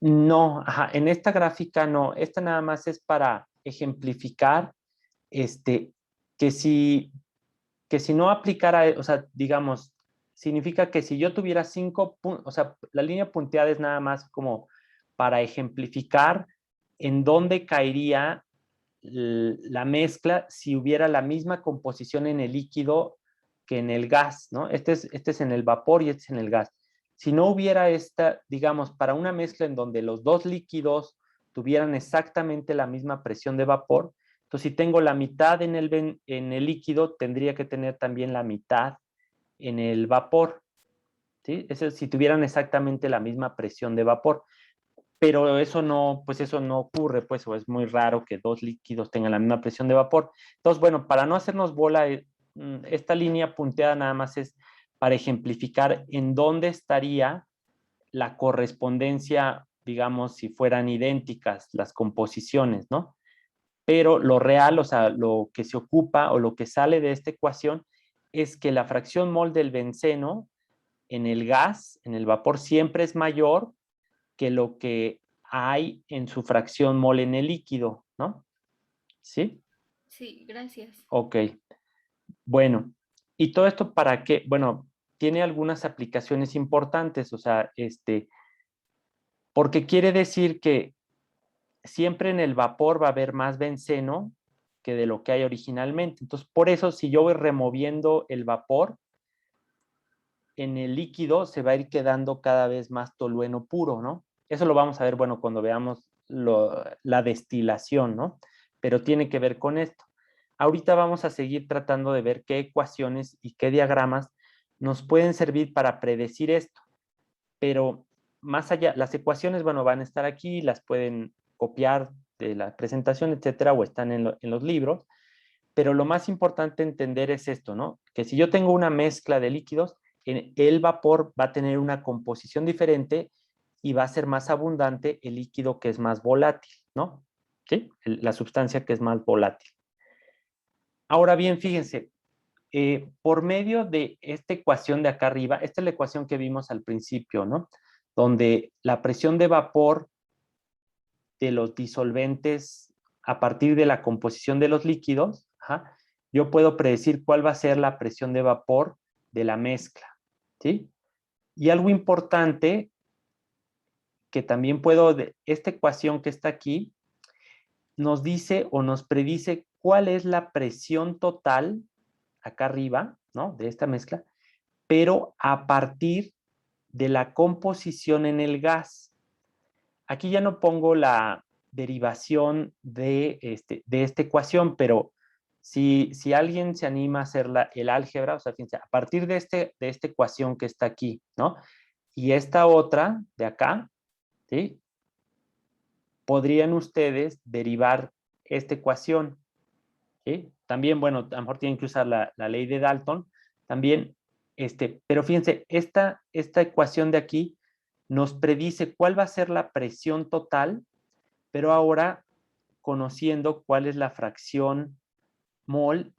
No, ajá, en esta gráfica no. Esta nada más es para ejemplificar que si no aplicara, o sea, digamos, significa que si yo tuviera 5 puntos, o sea, la línea punteada es nada más como para ejemplificar en dónde caería la mezcla si hubiera la misma composición en el líquido que en el gas, ¿no? Este es en el vapor y este es en el gas. Si no hubiera esta, digamos, para una mezcla en donde los dos líquidos tuvieran exactamente la misma presión de vapor, entonces si tengo la mitad en el líquido, tendría que tener también la mitad en el vapor, ¿sí? Eso si tuvieran exactamente la misma presión de vapor. Pero eso no ocurre, pues, o es muy raro que dos líquidos tengan la misma presión de vapor. Entonces, bueno, para no hacernos bola, esta línea punteada nada más es para ejemplificar en dónde estaría la correspondencia, digamos, si fueran idénticas las composiciones, ¿no? Pero lo real, o sea, lo que se ocupa o lo que sale de esta ecuación es que la fracción mol del benceno en el gas, en el vapor, siempre es mayor que lo que hay en su fracción mol en el líquido, ¿no? ¿Sí? Sí, gracias. Ok. Bueno, ¿y todo esto para qué? Bueno, tiene algunas aplicaciones importantes, o sea, porque quiere decir que siempre en el vapor va a haber más benceno que de lo que hay originalmente. Entonces, por eso, si yo voy removiendo el vapor, en el líquido se va a ir quedando cada vez más tolueno puro, ¿no? Eso lo vamos a ver, bueno, cuando veamos la destilación, ¿no? Pero tiene que ver con esto. Ahorita vamos a seguir tratando de ver qué ecuaciones y qué diagramas nos pueden servir para predecir esto. Pero más allá, las ecuaciones, bueno, van a estar aquí, las pueden copiar de la presentación, etcétera, o están en los libros. Pero lo más importante entender es esto, ¿no? Que si yo tengo una mezcla de líquidos, el vapor va a tener una composición diferente y va a ser más abundante el líquido que es más volátil, ¿no? ¿Sí? La sustancia que es más volátil. Ahora bien, fíjense, por medio de esta ecuación de acá arriba, esta es la ecuación que vimos al principio, ¿no? Donde la presión de vapor de los disolventes a partir de la composición de los líquidos, yo puedo predecir cuál va a ser la presión de vapor de la mezcla, ¿sí? Y algo importante que también esta ecuación que está aquí, nos dice o nos predice cuál es la presión total acá arriba, ¿no? De esta mezcla, pero a partir de la composición en el gas. Aquí ya no pongo la derivación de esta ecuación, pero Si alguien se anima a hacer el álgebra, o sea, fíjense, a partir de esta ecuación que está aquí, ¿no? Y esta otra de acá, ¿sí? Podrían ustedes derivar esta ecuación, ¿sí? También, bueno, a lo mejor tienen que usar la ley de Dalton, también, pero fíjense, esta ecuación de aquí nos predice cuál va a ser la presión total, pero ahora conociendo cuál es la fracción mol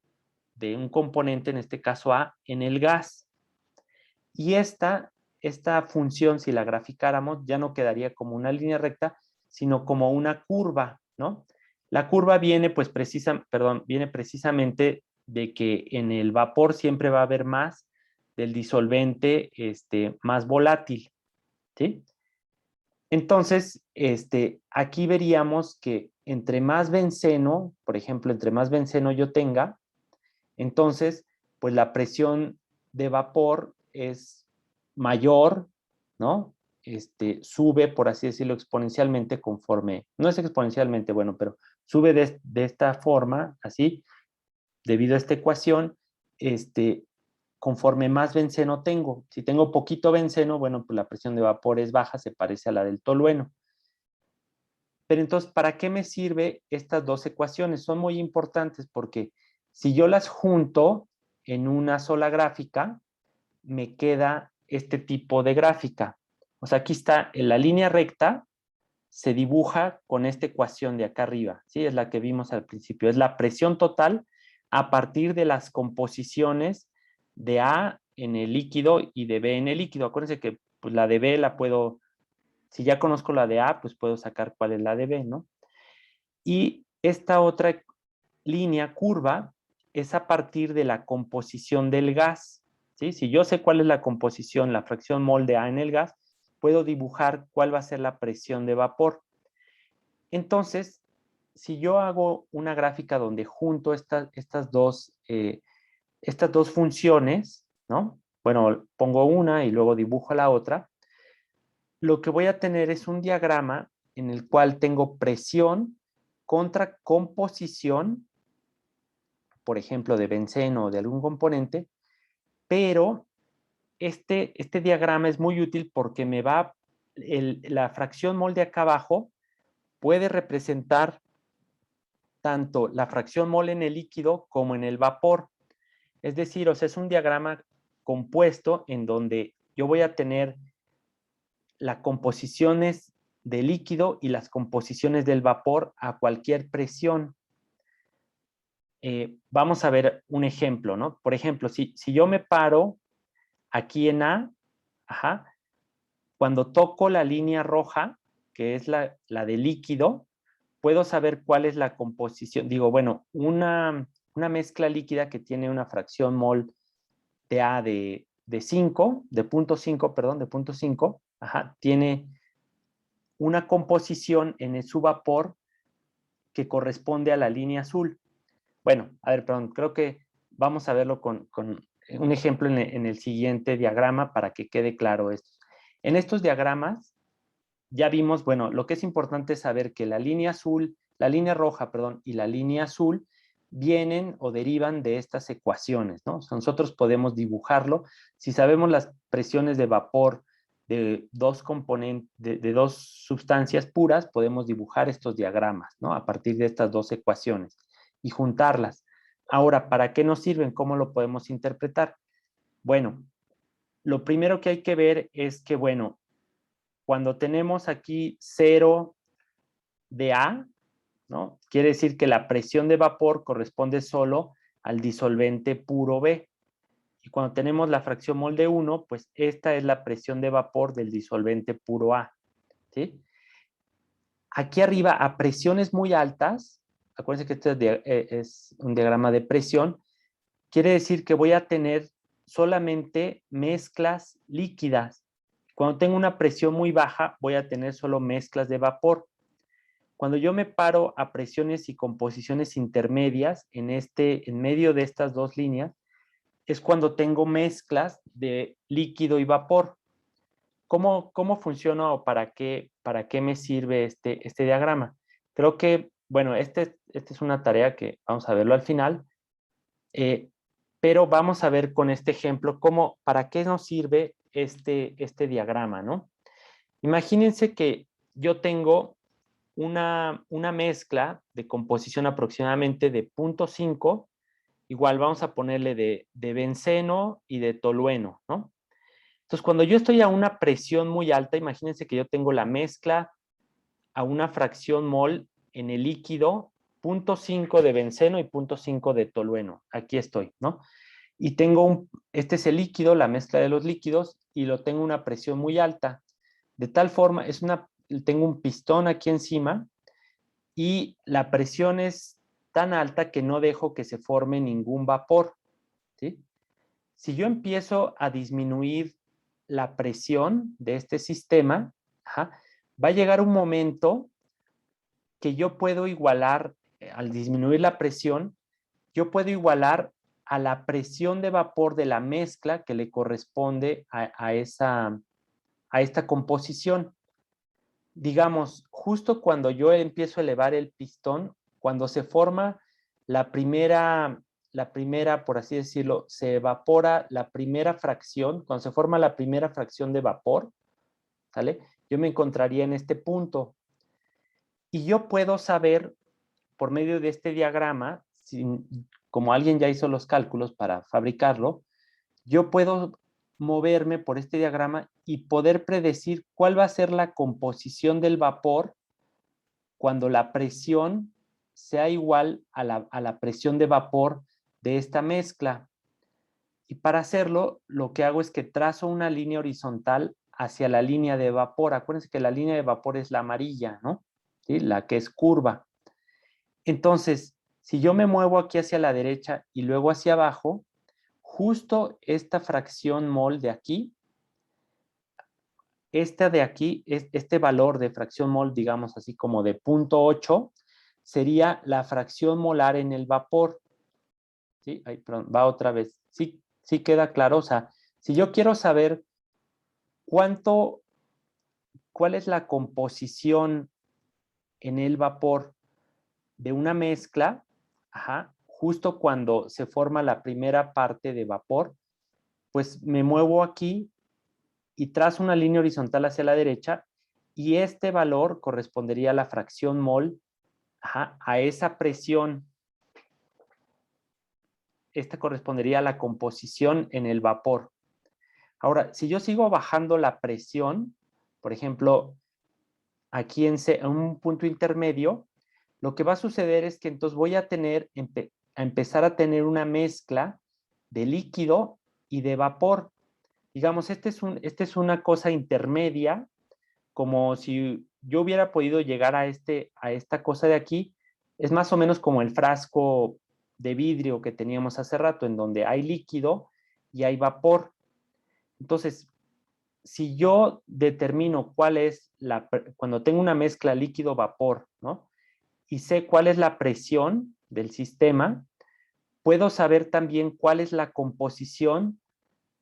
de un componente, en este caso A, en el gas. Y esta función, si la graficáramos, ya no quedaría como una línea recta, sino como una curva, ¿no? La curva viene, pues, viene precisamente de que en el vapor siempre va a haber más del disolvente más volátil, ¿sí? Entonces, aquí veríamos que entre más benceno, por ejemplo, entre más benceno yo tenga, entonces, pues la presión de vapor es mayor, ¿no? Sube, por así decirlo, exponencialmente conforme, no es exponencialmente, bueno, pero sube de esta forma, así, debido a esta ecuación, conforme más benceno tengo. Si tengo poquito benceno, bueno, pues la presión de vapor es baja, se parece a la del tolueno. Pero entonces, ¿para qué me sirve estas dos ecuaciones? Son muy importantes porque si yo las junto en una sola gráfica, me queda este tipo de gráfica. O sea, aquí está en la línea recta, se dibuja con esta ecuación de acá arriba, ¿sí? Es la que vimos al principio. Es la presión total a partir de las composiciones de A en el líquido y de B en el líquido. Acuérdense que pues, la de B la puedo, si ya conozco la de A, pues puedo sacar cuál es la de B, ¿no? Y esta otra línea curva es a partir de la composición del gas, ¿sí? Si yo sé cuál es la composición, la fracción mol de A en el gas, puedo dibujar cuál va a ser la presión de vapor. Entonces, si yo hago una gráfica donde junto estas dos funciones, ¿no? Bueno, pongo una y luego dibujo la otra, lo que voy a tener es un diagrama en el cual tengo presión contra composición, por ejemplo, de benceno o de algún componente, pero este diagrama es muy útil porque me va, la fracción mol de acá abajo puede representar tanto la fracción mol en el líquido como en el vapor. Es decir, o sea, es un diagrama compuesto en donde yo voy a tener las composiciones del líquido y las composiciones del vapor a cualquier presión. Vamos a ver un ejemplo, ¿no? Por ejemplo, si yo me paro aquí en A, ajá, cuando toco la línea roja, que es la de líquido, puedo saber cuál es la composición. Digo, bueno, una mezcla líquida que tiene una fracción mol de A de 5, de 0.5, perdón, de 0.5, ajá, tiene una composición en su vapor que corresponde a la línea azul. Bueno, a ver, perdón, creo que vamos a verlo con un ejemplo en el siguiente diagrama para que quede claro esto. En estos diagramas ya vimos, bueno, lo que es importante es saber que la línea azul, la línea roja, perdón, y la línea azul vienen o derivan de estas ecuaciones, ¿no? O sea, nosotros podemos dibujarlo. Si sabemos las presiones de vapor de dos componentes, de dos sustancias puras, podemos dibujar estos diagramas, ¿no? A partir de estas dos ecuaciones y juntarlas. Ahora, ¿para qué nos sirven? ¿Cómo lo podemos interpretar? Bueno, lo primero que hay que ver es que, bueno, cuando tenemos aquí 0 de A, ¿no? Quiere decir que la presión de vapor corresponde solo al disolvente puro B. Y cuando tenemos la fracción mol de 1, pues esta es la presión de vapor del disolvente puro A, ¿sí? Aquí arriba, a presiones muy altas, acuérdense que este es un diagrama de presión, quiere decir que voy a tener solamente mezclas líquidas. Cuando tengo una presión muy baja, voy a tener solo mezclas de vapor. Cuando yo me paro a presiones y composiciones intermedias en medio de estas dos líneas, es cuando tengo mezclas de líquido y vapor. ¿Cómo funciona o para qué me sirve este diagrama? Creo que, bueno, esta es una tarea que vamos a verlo al final, Pero vamos a ver con este ejemplo para qué nos sirve este diagrama, ¿no? Imagínense que yo tengo una mezcla de composición aproximadamente de 0.5, igual vamos a ponerle de benceno y de tolueno, ¿no? Entonces, cuando yo estoy a una presión muy alta, imagínense que yo tengo la mezcla a una fracción mol en el líquido, 0.5 de benceno y 0.5 de tolueno. Aquí estoy, ¿no? Y tengo este es el líquido, la mezcla de los líquidos, y lo tengo a una presión muy alta. De tal forma, tengo un pistón aquí encima, y la presión es tan alta que no dejo que se forme ningún vapor, ¿sí? Si yo empiezo a disminuir la presión de este sistema, va a llegar un momento que yo puedo igualar, al disminuir la presión, yo puedo igualar a la presión de vapor de la mezcla que le corresponde a esta composición. Digamos, justo cuando yo empiezo a elevar el pistón, cuando se forma la primera, por así decirlo, se evapora la primera fracción, cuando se forma la primera fracción de vapor, ¿sale? Yo me encontraría en este punto. Y yo puedo saber, por medio de este diagrama, como alguien ya hizo los cálculos para fabricarlo, yo puedo moverme por este diagrama y poder predecir cuál va a ser la composición del vapor cuando la presión sea igual a la presión de vapor de esta mezcla. Y para hacerlo, lo que hago es que trazo una línea horizontal hacia la línea de vapor. Acuérdense que la línea de vapor es la amarilla, ¿no? ¿Sí? La que es curva. Entonces, si yo me muevo aquí hacia la derecha y luego hacia abajo, justo esta fracción mol de aquí, esta de aquí, este valor de fracción mol, digamos así como de 0.8, sería la fracción molar en el vapor. ¿Sí? Ay, perdón, va otra vez. Sí queda claro. O sea, si yo quiero saber cuál es la composición en el vapor de una mezcla, justo cuando se forma la primera parte de vapor, pues me muevo aquí y trazo una línea horizontal hacia la derecha, y este valor correspondería a la fracción mol, a esa presión. Esta correspondería a la composición en el vapor. Ahora, si yo sigo bajando la presión, por ejemplo, aquí en un punto intermedio, lo que va a suceder es que entonces voy a empezar a tener una mezcla de líquido y de vapor. Digamos, esta es una cosa intermedia, como si yo hubiera podido llegar a esta cosa de aquí. Es más o menos como el frasco de vidrio que teníamos hace rato, en donde hay líquido y hay vapor. Entonces, si yo determino cuando tengo una mezcla líquido-vapor, ¿no? Y sé cuál es la presión del sistema, puedo saber también cuál es la composición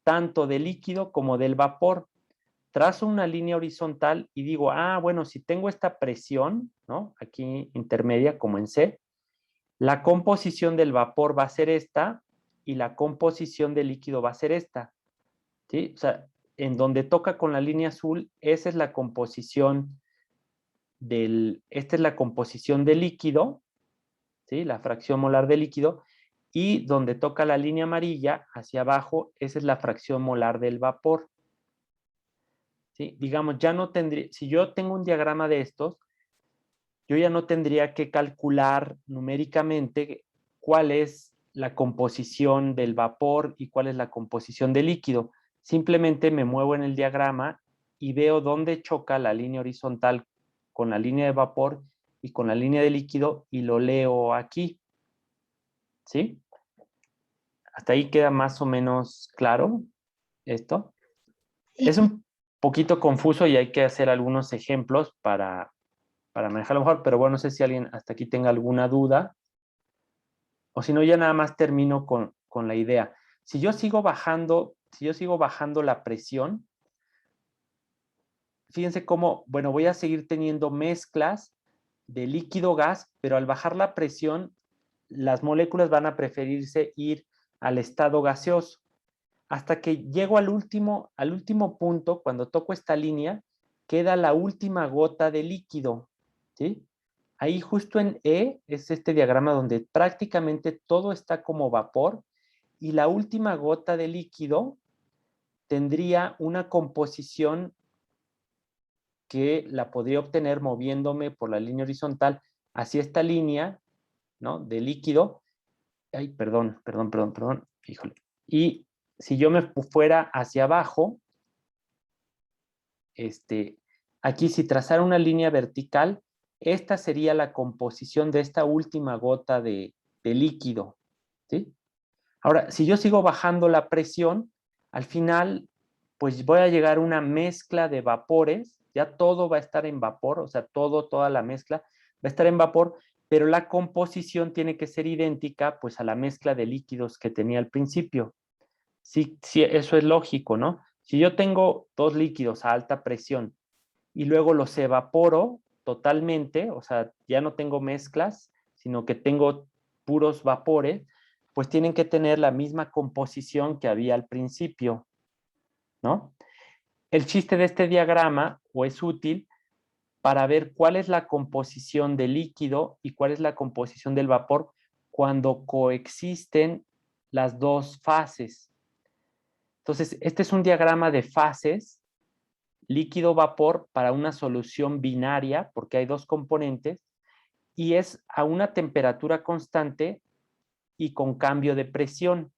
tanto del líquido como del vapor. Trazo una línea horizontal y digo, bueno, si tengo esta presión, ¿no? Aquí intermedia, como en C, la composición del vapor va a ser esta y la composición del líquido va a ser esta, ¿sí? O sea, en donde toca con la línea azul, esa es la composición esta es la composición del líquido, ¿sí? La fracción molar del líquido, y donde toca la línea amarilla, hacia abajo, esa es la fracción molar del vapor. ¿Sí? Digamos, ya no tendría, si yo tengo un diagrama de estos, yo ya no tendría que calcular numéricamente cuál es la composición del vapor y cuál es la composición del líquido. Simplemente me muevo en el diagrama y veo dónde choca la línea horizontal con la línea de vapor y con la línea de líquido, y lo leo aquí. ¿Sí? ¿Hasta ahí queda más o menos claro esto? Sí. Es un poquito confuso y hay que hacer algunos ejemplos para manejarlo mejor, pero bueno, no sé si alguien hasta aquí tenga alguna duda, o si no, ya nada más termino con la idea. Si yo sigo bajando la presión, fíjense cómo, bueno, voy a seguir teniendo mezclas de líquido-gas, pero al bajar la presión, las moléculas van a preferirse ir al estado gaseoso. Hasta que llego al último punto, cuando toco esta línea, queda la última gota de líquido, ¿sí? Ahí justo en E es este diagrama donde prácticamente todo está como vapor y la última gota de líquido tendría una composición que la podría obtener moviéndome por la línea horizontal hacia esta línea, ¿no? De líquido. Ay, perdón. Híjole. Y si yo me fuera hacia abajo, aquí si trazara una línea vertical, esta sería la composición de esta última gota de líquido, ¿sí? Ahora, si yo sigo bajando la presión, al final, pues voy a llegar a una mezcla de vapores, ya todo va a estar en vapor, o sea, toda la mezcla va a estar en vapor, pero la composición tiene que ser idéntica, pues, a la mezcla de líquidos que tenía al principio. Sí, eso es lógico, ¿no? Si yo tengo dos líquidos a alta presión y luego los evaporo totalmente, o sea, ya no tengo mezclas, sino que tengo puros vapores, pues tienen que tener la misma composición que había al principio, ¿no? El chiste de este diagrama, o es útil, para ver cuál es la composición del líquido y cuál es la composición del vapor cuando coexisten las dos fases. Entonces, este es un diagrama de fases, líquido-vapor para una solución binaria, porque hay dos componentes, y es a una temperatura constante y con cambio de presión,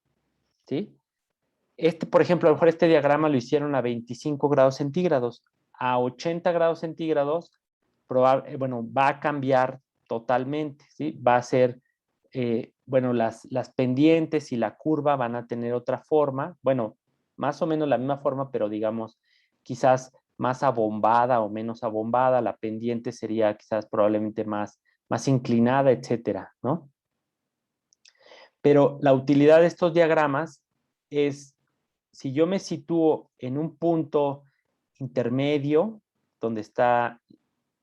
¿sí? Por ejemplo, a lo mejor este diagrama lo hicieron a 25 grados centígrados. A 80 grados centígrados, va a cambiar totalmente, ¿sí? Va a ser, bueno, las pendientes y la curva van a tener otra forma, bueno, más o menos la misma forma, pero digamos, quizás más abombada o menos abombada, la pendiente sería quizás probablemente más inclinada, etcétera, ¿no? Pero la utilidad de estos diagramas es, si yo me sitúo en un punto intermedio, donde está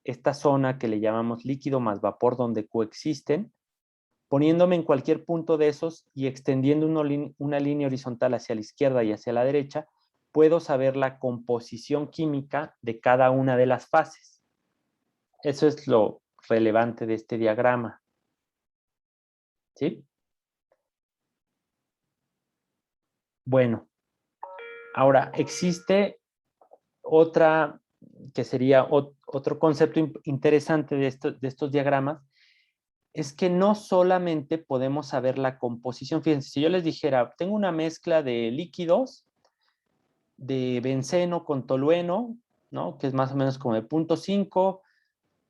esta zona que le llamamos líquido más vapor, donde coexisten, poniéndome en cualquier punto de esos y extendiendo una línea horizontal hacia la izquierda y hacia la derecha, puedo saber la composición química de cada una de las fases. Eso es lo relevante de este diagrama. ¿Sí? Bueno, ahora existe otra que sería otro concepto interesante de estos diagramas, es que no solamente podemos saber la composición. Fíjense, si yo les dijera, tengo una mezcla de líquidos, de benceno con tolueno, ¿no? Que es más o menos como de 0.5,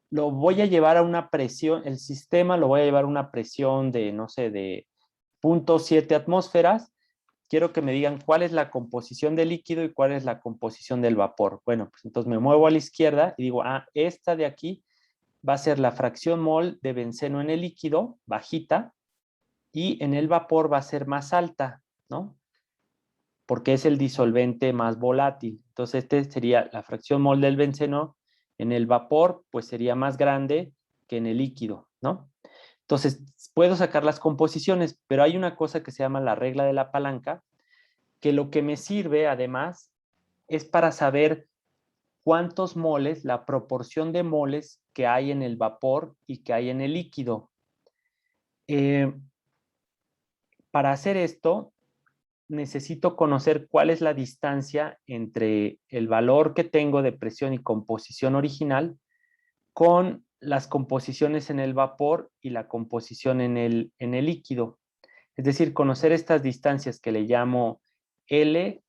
lo voy a llevar a una presión, el sistema lo voy a llevar a una presión de, no sé, de 0.7 atmósferas. Quiero que me digan cuál es la composición del líquido y cuál es la composición del vapor. Bueno, pues entonces me muevo a la izquierda y digo, esta de aquí va a ser la fracción mol de benceno en el líquido, bajita, y en el vapor va a ser más alta, ¿no? Porque es el disolvente más volátil. Entonces, sería la fracción mol del benceno en el vapor, pues sería más grande que en el líquido, ¿no? Entonces, puedo sacar las composiciones, pero hay una cosa que se llama la regla de la palanca, que lo que me sirve, además, es para saber cuántos moles, la proporción de moles que hay en el vapor y que hay en el líquido. Para hacer esto, necesito conocer cuál es la distancia entre el valor que tengo de presión y composición original con las composiciones en el vapor y la composición en el líquido. Es decir, conocer estas distancias que le llamo L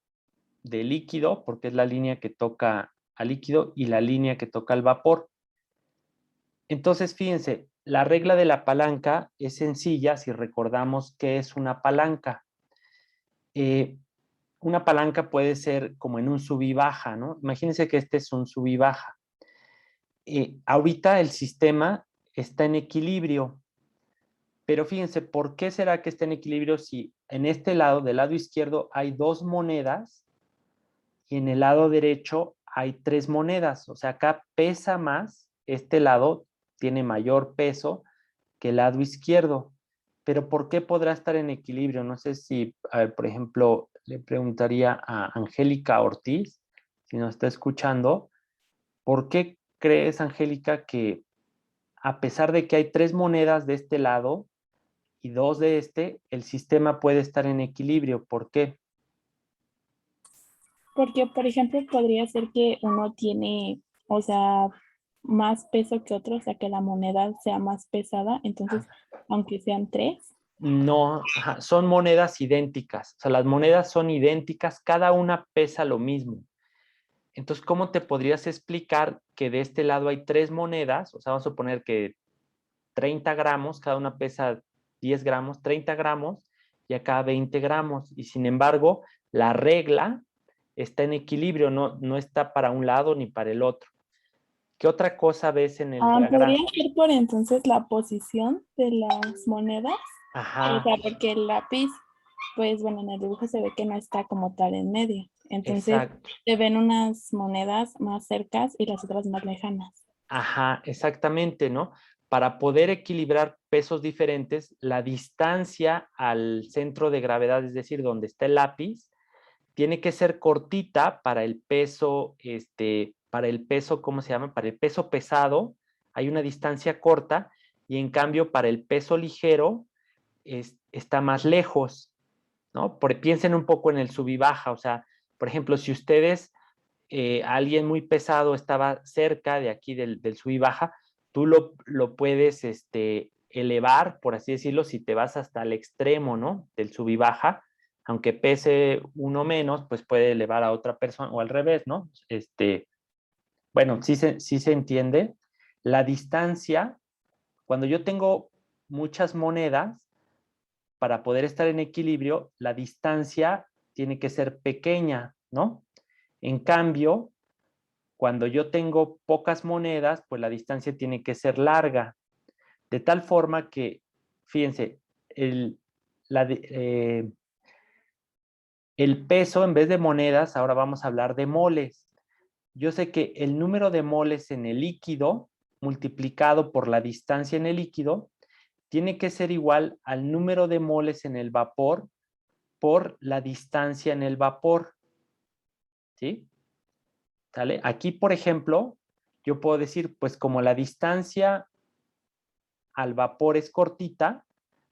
de líquido, porque es la línea que toca al líquido, y la línea que toca al vapor. Entonces, fíjense, la regla de la palanca es sencilla si recordamos qué es una palanca. Una palanca puede ser como en un sub y baja, ¿no? Imagínense que este es un sub y baja. Ahorita el sistema está en equilibrio, pero fíjense, ¿por qué será que está en equilibrio si en este lado, del lado izquierdo, hay dos monedas y en el lado derecho hay tres monedas? O sea, acá pesa más, este lado tiene mayor peso que el lado izquierdo. Pero ¿por qué podrá estar en equilibrio? No sé si, a ver, por ejemplo, le preguntaría a Angélica Ortiz, si nos está escuchando, ¿por qué crees, Angélica, que a pesar de que hay 3 monedas de este lado y 2 de este, el sistema puede estar en equilibrio? ¿Por qué? Porque, por ejemplo, podría ser que uno tiene, o sea, más peso que otro, o sea, que la moneda sea más pesada. Entonces, aunque sean 3, No, ajá, son monedas idénticas. O sea, las monedas son idénticas, cada una pesa lo mismo. Entonces, ¿cómo te podrías explicar que de este lado hay 3 monedas? O sea, vamos a suponer que 30 gramos, cada una pesa 10 gramos, 30 gramos y acá 20 gramos. Y sin embargo, la regla está en equilibrio, no está para un lado ni para el otro. ¿Qué otra cosa ves en el podría diagrama? ser por entonces la posición de las monedas. O Ajá, sea, porque el lápiz, pues bueno, en el dibujo se ve que no está como tal en medio. Entonces, exacto. se ven unas monedas más cercas y las otras más lejanas. Ajá, exactamente, ¿no? Para poder equilibrar pesos diferentes, la distancia al centro de gravedad, es decir, donde está el lápiz, tiene que ser cortita para el peso, ¿cómo se llama? Para el peso pesado, hay una distancia corta y en cambio para el peso ligero está más lejos, ¿no? Piensen un poco en el sub y baja, o sea, por ejemplo, si ustedes alguien muy pesado estaba cerca de aquí del sub y baja, tú lo puedes elevar, por así decirlo, si te vas hasta el extremo, ¿no? Del sub y baja, aunque pese uno menos, pues puede elevar a otra persona, o al revés, ¿no? Bueno, sí se entiende. La distancia, cuando yo tengo muchas monedas, para poder estar en equilibrio, la distancia tiene que ser pequeña, ¿no? En cambio, cuando yo tengo pocas monedas, pues la distancia tiene que ser larga, de tal forma que, fíjense, el peso en vez de monedas, ahora vamos a hablar de moles. Yo sé que el número de moles en el líquido multiplicado por la distancia en el líquido tiene que ser igual al número de moles en el vapor por la distancia en el vapor. ¿Sí? ¿Sale? Aquí, por ejemplo, yo puedo decir, pues como la distancia al vapor es cortita,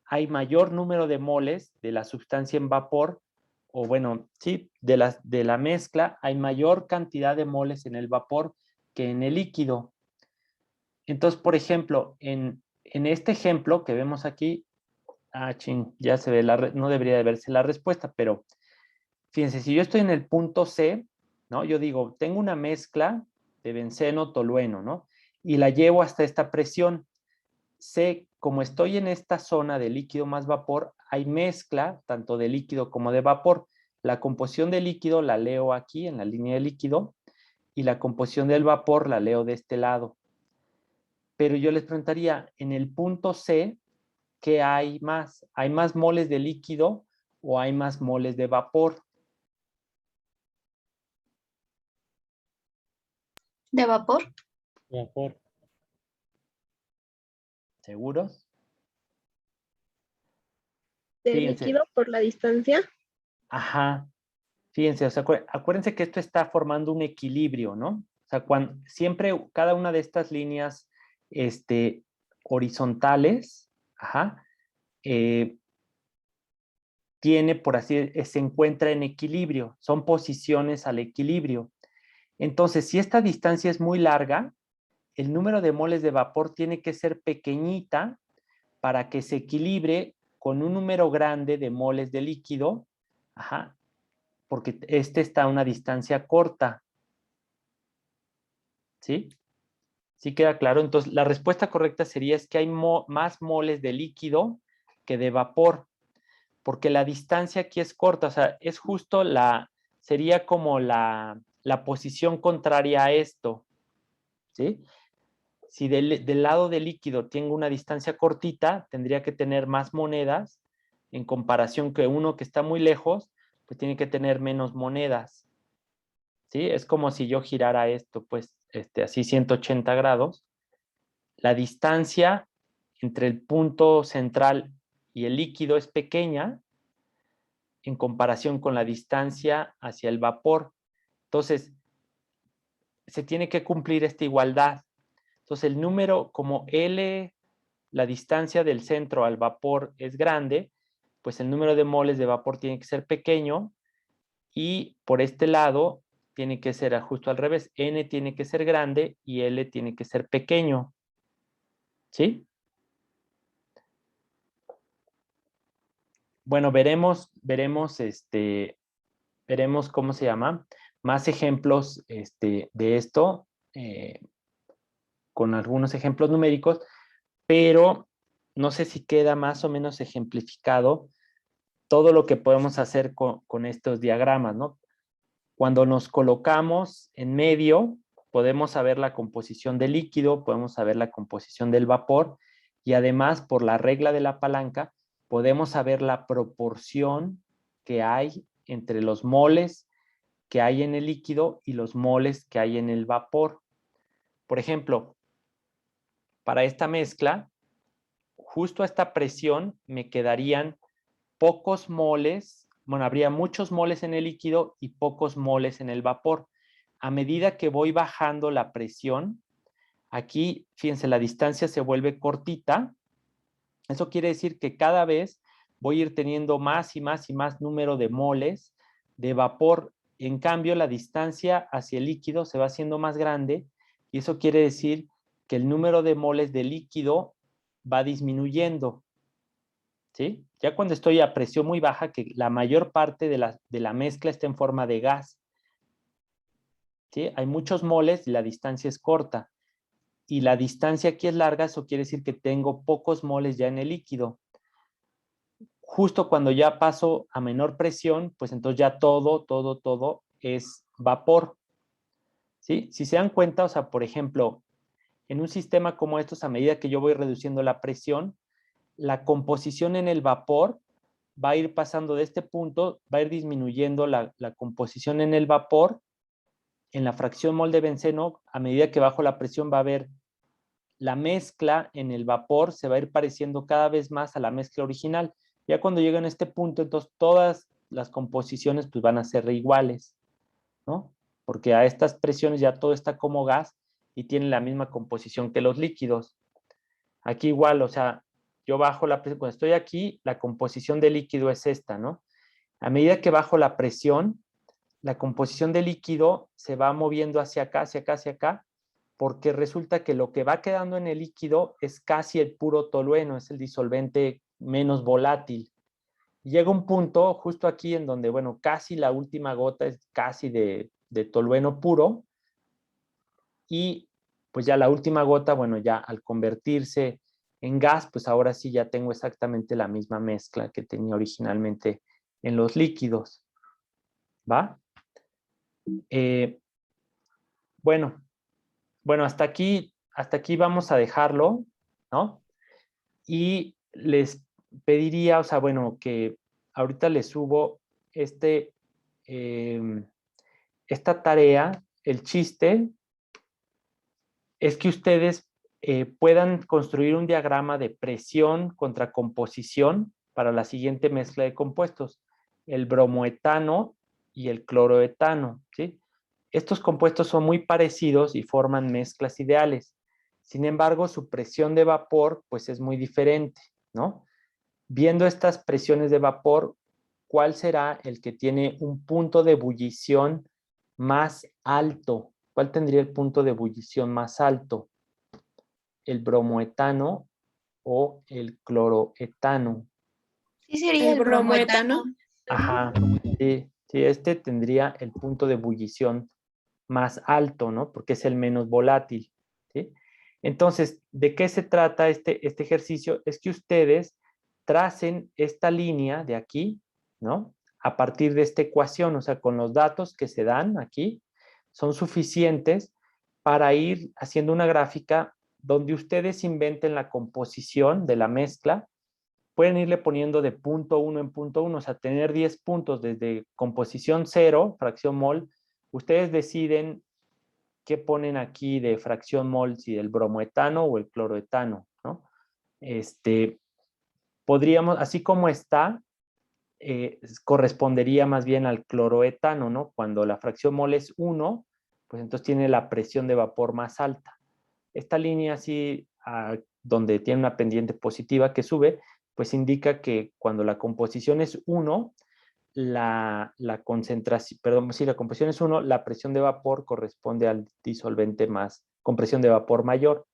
hay mayor número de moles de la sustancia en vapor, o bueno, sí, de la mezcla, hay mayor cantidad de moles en el vapor que en el líquido. Entonces, por ejemplo, en este ejemplo que vemos aquí, ya se ve, no debería de verse la respuesta, pero fíjense, si yo estoy en el punto C, ¿no? Yo digo, tengo una mezcla de benceno tolueno, ¿no? Y la llevo hasta esta presión. Sé, como estoy en esta zona de líquido más vapor, hay mezcla tanto de líquido como de vapor. La composición de líquido la leo aquí en la línea de líquido y la composición del vapor la leo de este lado. Pero yo les preguntaría, en el punto C, ¿qué hay más? ¿Hay más moles de líquido o hay más moles de vapor? ¿De vapor? Vapor. ¿Seguros? De Fíjense. líquido por la distancia. Ajá. Fíjense, o sea, acuérdense que esto está formando un equilibrio, ¿no? O sea, siempre cada una de estas líneas horizontales, ajá, tiene, por así, se encuentra en equilibrio, son posiciones al equilibrio. Entonces, si esta distancia es muy larga, el número de moles de vapor tiene que ser pequeñita para que se equilibre con un número grande de moles de líquido, ajá, porque está a una distancia corta. ¿Sí? ¿Sí queda claro? Entonces, la respuesta correcta sería es que hay más moles de líquido que de vapor, porque la distancia aquí es corta, o sea, es justo sería como la posición contraria a esto, ¿sí? Si del lado del líquido tengo una distancia cortita, tendría que tener más monedas en comparación que uno que está muy lejos, pues tiene que tener menos monedas, ¿sí? Es como si yo girara esto, pues, así 180 grados. La distancia entre el punto central y el líquido es pequeña en comparación con la distancia hacia el vapor. Entonces, se tiene que cumplir esta igualdad. Entonces, el número, como L, la distancia del centro al vapor es grande, pues el número de moles de vapor tiene que ser pequeño, y por este lado tiene que ser justo al revés. N tiene que ser grande y L tiene que ser pequeño. ¿Sí? Bueno, veremos cómo se llama, más ejemplos de esto, con algunos ejemplos numéricos, pero no sé si queda más o menos ejemplificado todo lo que podemos hacer con estos diagramas, ¿no? Cuando nos colocamos en medio, podemos saber la composición del líquido, podemos saber la composición del vapor, y además, por la regla de la palanca, podemos saber la proporción que hay entre los moles que hay en el líquido y los moles que hay en el vapor. Por ejemplo, para esta mezcla, justo a esta presión me quedarían pocos moles, bueno, habría muchos moles en el líquido y pocos moles en el vapor. A medida que voy bajando la presión, aquí, fíjense, la distancia se vuelve cortita. Eso quiere decir que cada vez voy a ir teniendo más y más y más número de moles de vapor. En cambio, la distancia hacia el líquido se va haciendo más grande, y eso quiere decir que el número de moles de líquido va disminuyendo. ¿Sí? Ya cuando estoy a presión muy baja, que la mayor parte de la mezcla está en forma de gas. ¿Sí? Hay muchos moles y la distancia es corta. Y la distancia aquí es larga, eso quiere decir que tengo pocos moles ya en el líquido. Justo cuando ya paso a menor presión, pues entonces ya todo es vapor. ¿Sí? Si se dan cuenta, o sea, por ejemplo, en un sistema como estos, a medida que yo voy reduciendo la presión, la composición en el vapor va a ir pasando de este punto, va a ir disminuyendo la composición en el vapor. En la fracción mol de benceno, a medida que bajo la presión, va a haber la mezcla en el vapor, se va a ir pareciendo cada vez más a la mezcla original. Ya cuando lleguen a este punto, entonces todas las composiciones pues van a ser iguales, ¿no? Porque a estas presiones ya todo está como gas y tiene la misma composición que los líquidos. Aquí igual, o sea, yo bajo la presión, cuando estoy aquí, la composición del líquido es esta, ¿no? A medida que bajo la presión, la composición del líquido se va moviendo hacia acá, hacia acá, hacia acá, porque resulta que lo que va quedando en el líquido es casi el puro tolueno, es el disolvente menos volátil. Llega un punto justo aquí en donde, bueno, casi la última gota es casi de tolueno puro, y pues ya la última gota, bueno, ya al convertirse en gas, pues ahora sí ya tengo exactamente la misma mezcla que tenía originalmente en los líquidos. ¿Va? Bueno, hasta aquí vamos a dejarlo, ¿no? Y les pediría, o sea, bueno, que ahorita les subo esta tarea. El chiste es que ustedes puedan construir un diagrama de presión contra composición para la siguiente mezcla de compuestos, el bromoetano y el cloroetano, ¿sí? Estos compuestos son muy parecidos y forman mezclas ideales. Sin embargo, su presión de vapor pues es muy diferente, ¿no? Viendo estas presiones de vapor, ¿cuál será el que tiene un punto de ebullición más alto? ¿Cuál tendría el punto de ebullición más alto? ¿El bromoetano o el cloroetano? Sí, sería El el bromoetano. Ajá, sí, este tendría el punto de ebullición más alto, ¿no? Porque es el menos volátil, ¿sí? Entonces, ¿de qué se trata este ejercicio? Es que ustedes tracen esta línea de aquí, ¿no? A partir de esta ecuación, o sea, con los datos que se dan aquí, son suficientes para ir haciendo una gráfica donde ustedes inventen la composición de la mezcla. Pueden irle poniendo de punto 1 en punto 1, o sea, tener 10 puntos desde composición 0, fracción mol. Ustedes deciden qué ponen aquí de fracción mol, si el bromoetano o el cloroetano, ¿no? podríamos, así como está, correspondería más bien al cloroetano, ¿no? Cuando la fracción mol es 1, pues entonces tiene la presión de vapor más alta. Esta línea así, donde tiene una pendiente positiva que sube, pues indica que cuando la composición es 1, la concentración, perdón, si la composición es 1, la presión de vapor corresponde al disolvente más, con presión de vapor mayor.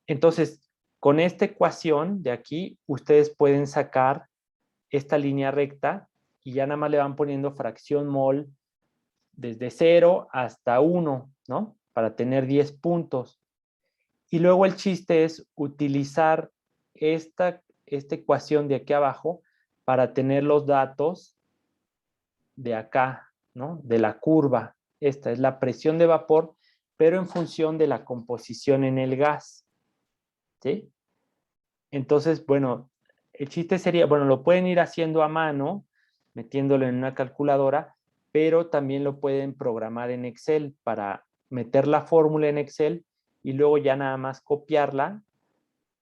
Entonces, con esta ecuación de aquí, ustedes pueden sacar esta línea recta y ya nada más le van poniendo fracción mol desde 0 hasta 1, ¿no? Para tener 10 puntos. Y luego el chiste es utilizar esta ecuación de aquí abajo para tener los datos de acá, ¿no? De la curva. Esta es la presión de vapor, pero en función de la composición en el gas. ¿Sí? Entonces, bueno, el chiste sería, bueno, lo pueden ir haciendo a mano, metiéndolo en una calculadora, pero también lo pueden programar en Excel para meter la fórmula en Excel y luego ya nada más copiarla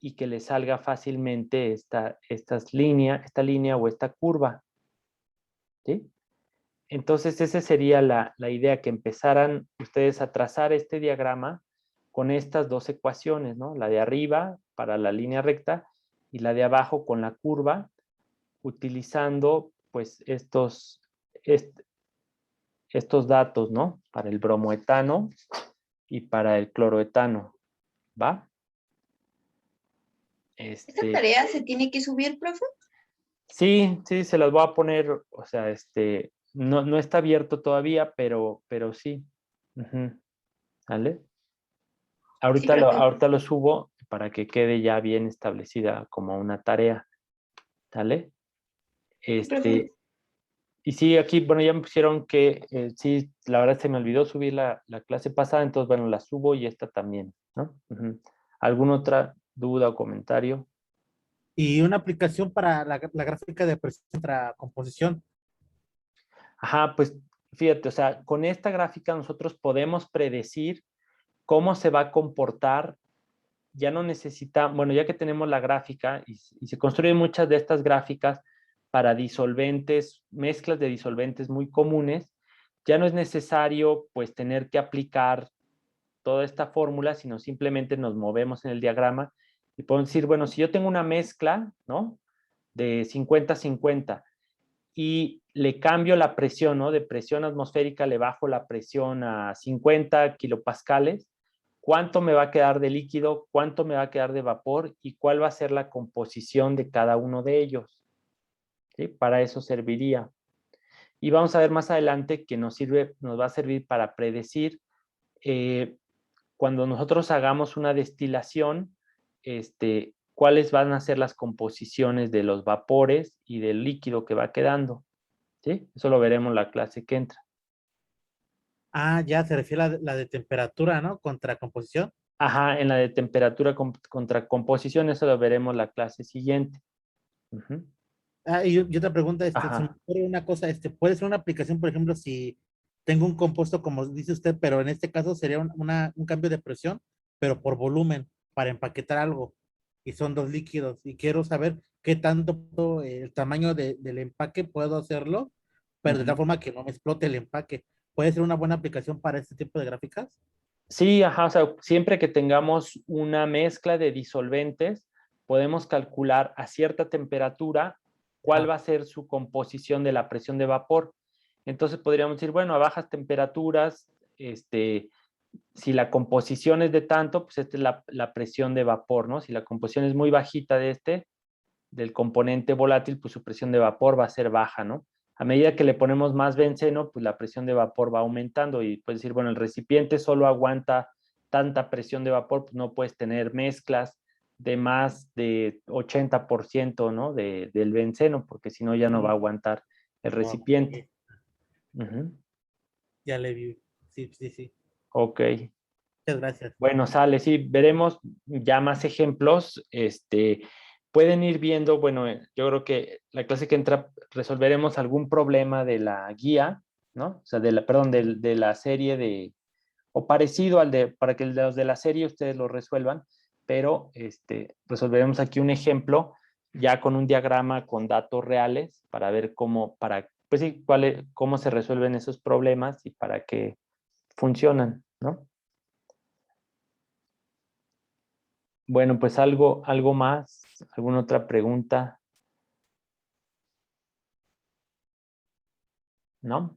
y que le salga fácilmente esta línea o esta curva. ¿Sí? Entonces, esa sería la idea, que empezaran ustedes a trazar este diagrama con estas dos ecuaciones, ¿no? La de arriba para la línea recta y la de abajo con la curva, utilizando pues estos datos, ¿no? Para el bromoetano y para el cloroetano, ¿va? ¿Esta tarea se tiene que subir, profe? Sí, se las voy a poner, o sea, no está abierto todavía, pero sí. ¿Vale? Sí, profe. Ahorita lo subo para que quede ya bien establecida como una tarea. ¿Vale? Profe. Y sí, aquí, bueno, ya me pusieron que sí, la verdad se me olvidó subir la clase pasada, entonces, bueno, la subo y esta también, ¿no? ¿Alguna otra duda o comentario? Y una aplicación para la gráfica de presión contra composición. Ajá, pues fíjate, o sea, con esta gráfica nosotros podemos predecir cómo se va a comportar. Ya no necesita, bueno, ya que tenemos la gráfica y se construyen muchas de estas gráficas para disolventes, mezclas de disolventes muy comunes, ya no es necesario pues tener que aplicar toda esta fórmula, sino simplemente nos movemos en el diagrama y podemos decir, bueno, si yo tengo una mezcla, ¿no? De 50-50 y le cambio la presión, ¿no? De presión atmosférica le bajo la presión a 50 kilopascales, ¿cuánto me va a quedar de líquido? ¿Cuánto me va a quedar de vapor? ¿Y cuál va a ser la composición de cada uno de ellos? ¿Sí? Para eso serviría. Y vamos a ver más adelante que nos va a servir para predecir cuando nosotros hagamos una destilación, cuáles van a ser las composiciones de los vapores y del líquido que va quedando. ¿Sí? Eso lo veremos en la clase que entra. Ah, ya se refiere a la de temperatura, ¿no? Contra composición. Ajá, en la de temperatura contra composición, eso lo veremos la clase siguiente. Ah, y otra pregunta, se me Ajá. ocurre una cosa, puede ser una aplicación, por ejemplo, si tengo un compuesto, como dice usted, pero en este caso sería un cambio de presión, pero por volumen, para empaquetar algo, y son dos líquidos, y quiero saber qué tanto el tamaño del empaque puedo hacerlo, pero de tal forma que no me explote el empaque. ¿Puede ser una buena aplicación para este tipo de gráficas? Sí, ajá, o sea, siempre que tengamos una mezcla de disolventes, podemos calcular a cierta temperatura cuál Ajá. va a ser su composición de la presión de vapor. Entonces podríamos decir, bueno, a bajas temperaturas, si la composición es de tanto, pues esta es la presión de vapor, ¿no? Si la composición es muy bajita del componente volátil, pues su presión de vapor va a ser baja, ¿no? A medida que le ponemos más benceno, pues la presión de vapor va aumentando y puedes decir, bueno, el recipiente solo aguanta tanta presión de vapor, pues no puedes tener mezclas de más de 80%, ¿no? Del benceno, porque si no ya no va a aguantar el recipiente. Ya le vi. Sí, sí, sí. Ok. Muchas gracias. Bueno, sale, sí, veremos ya más ejemplos. Pueden ir viendo, bueno, yo creo que la clase que entra resolveremos algún problema de la guía, ¿no? O sea, perdón, de la serie o parecido para que los de la serie ustedes lo resuelvan, pero resolveremos aquí un ejemplo ya con un diagrama con datos reales para ver cómo, pues sí, cómo se resuelven esos problemas y para qué funcionan, ¿no? Bueno, pues algo más, ¿alguna otra pregunta? ¿No?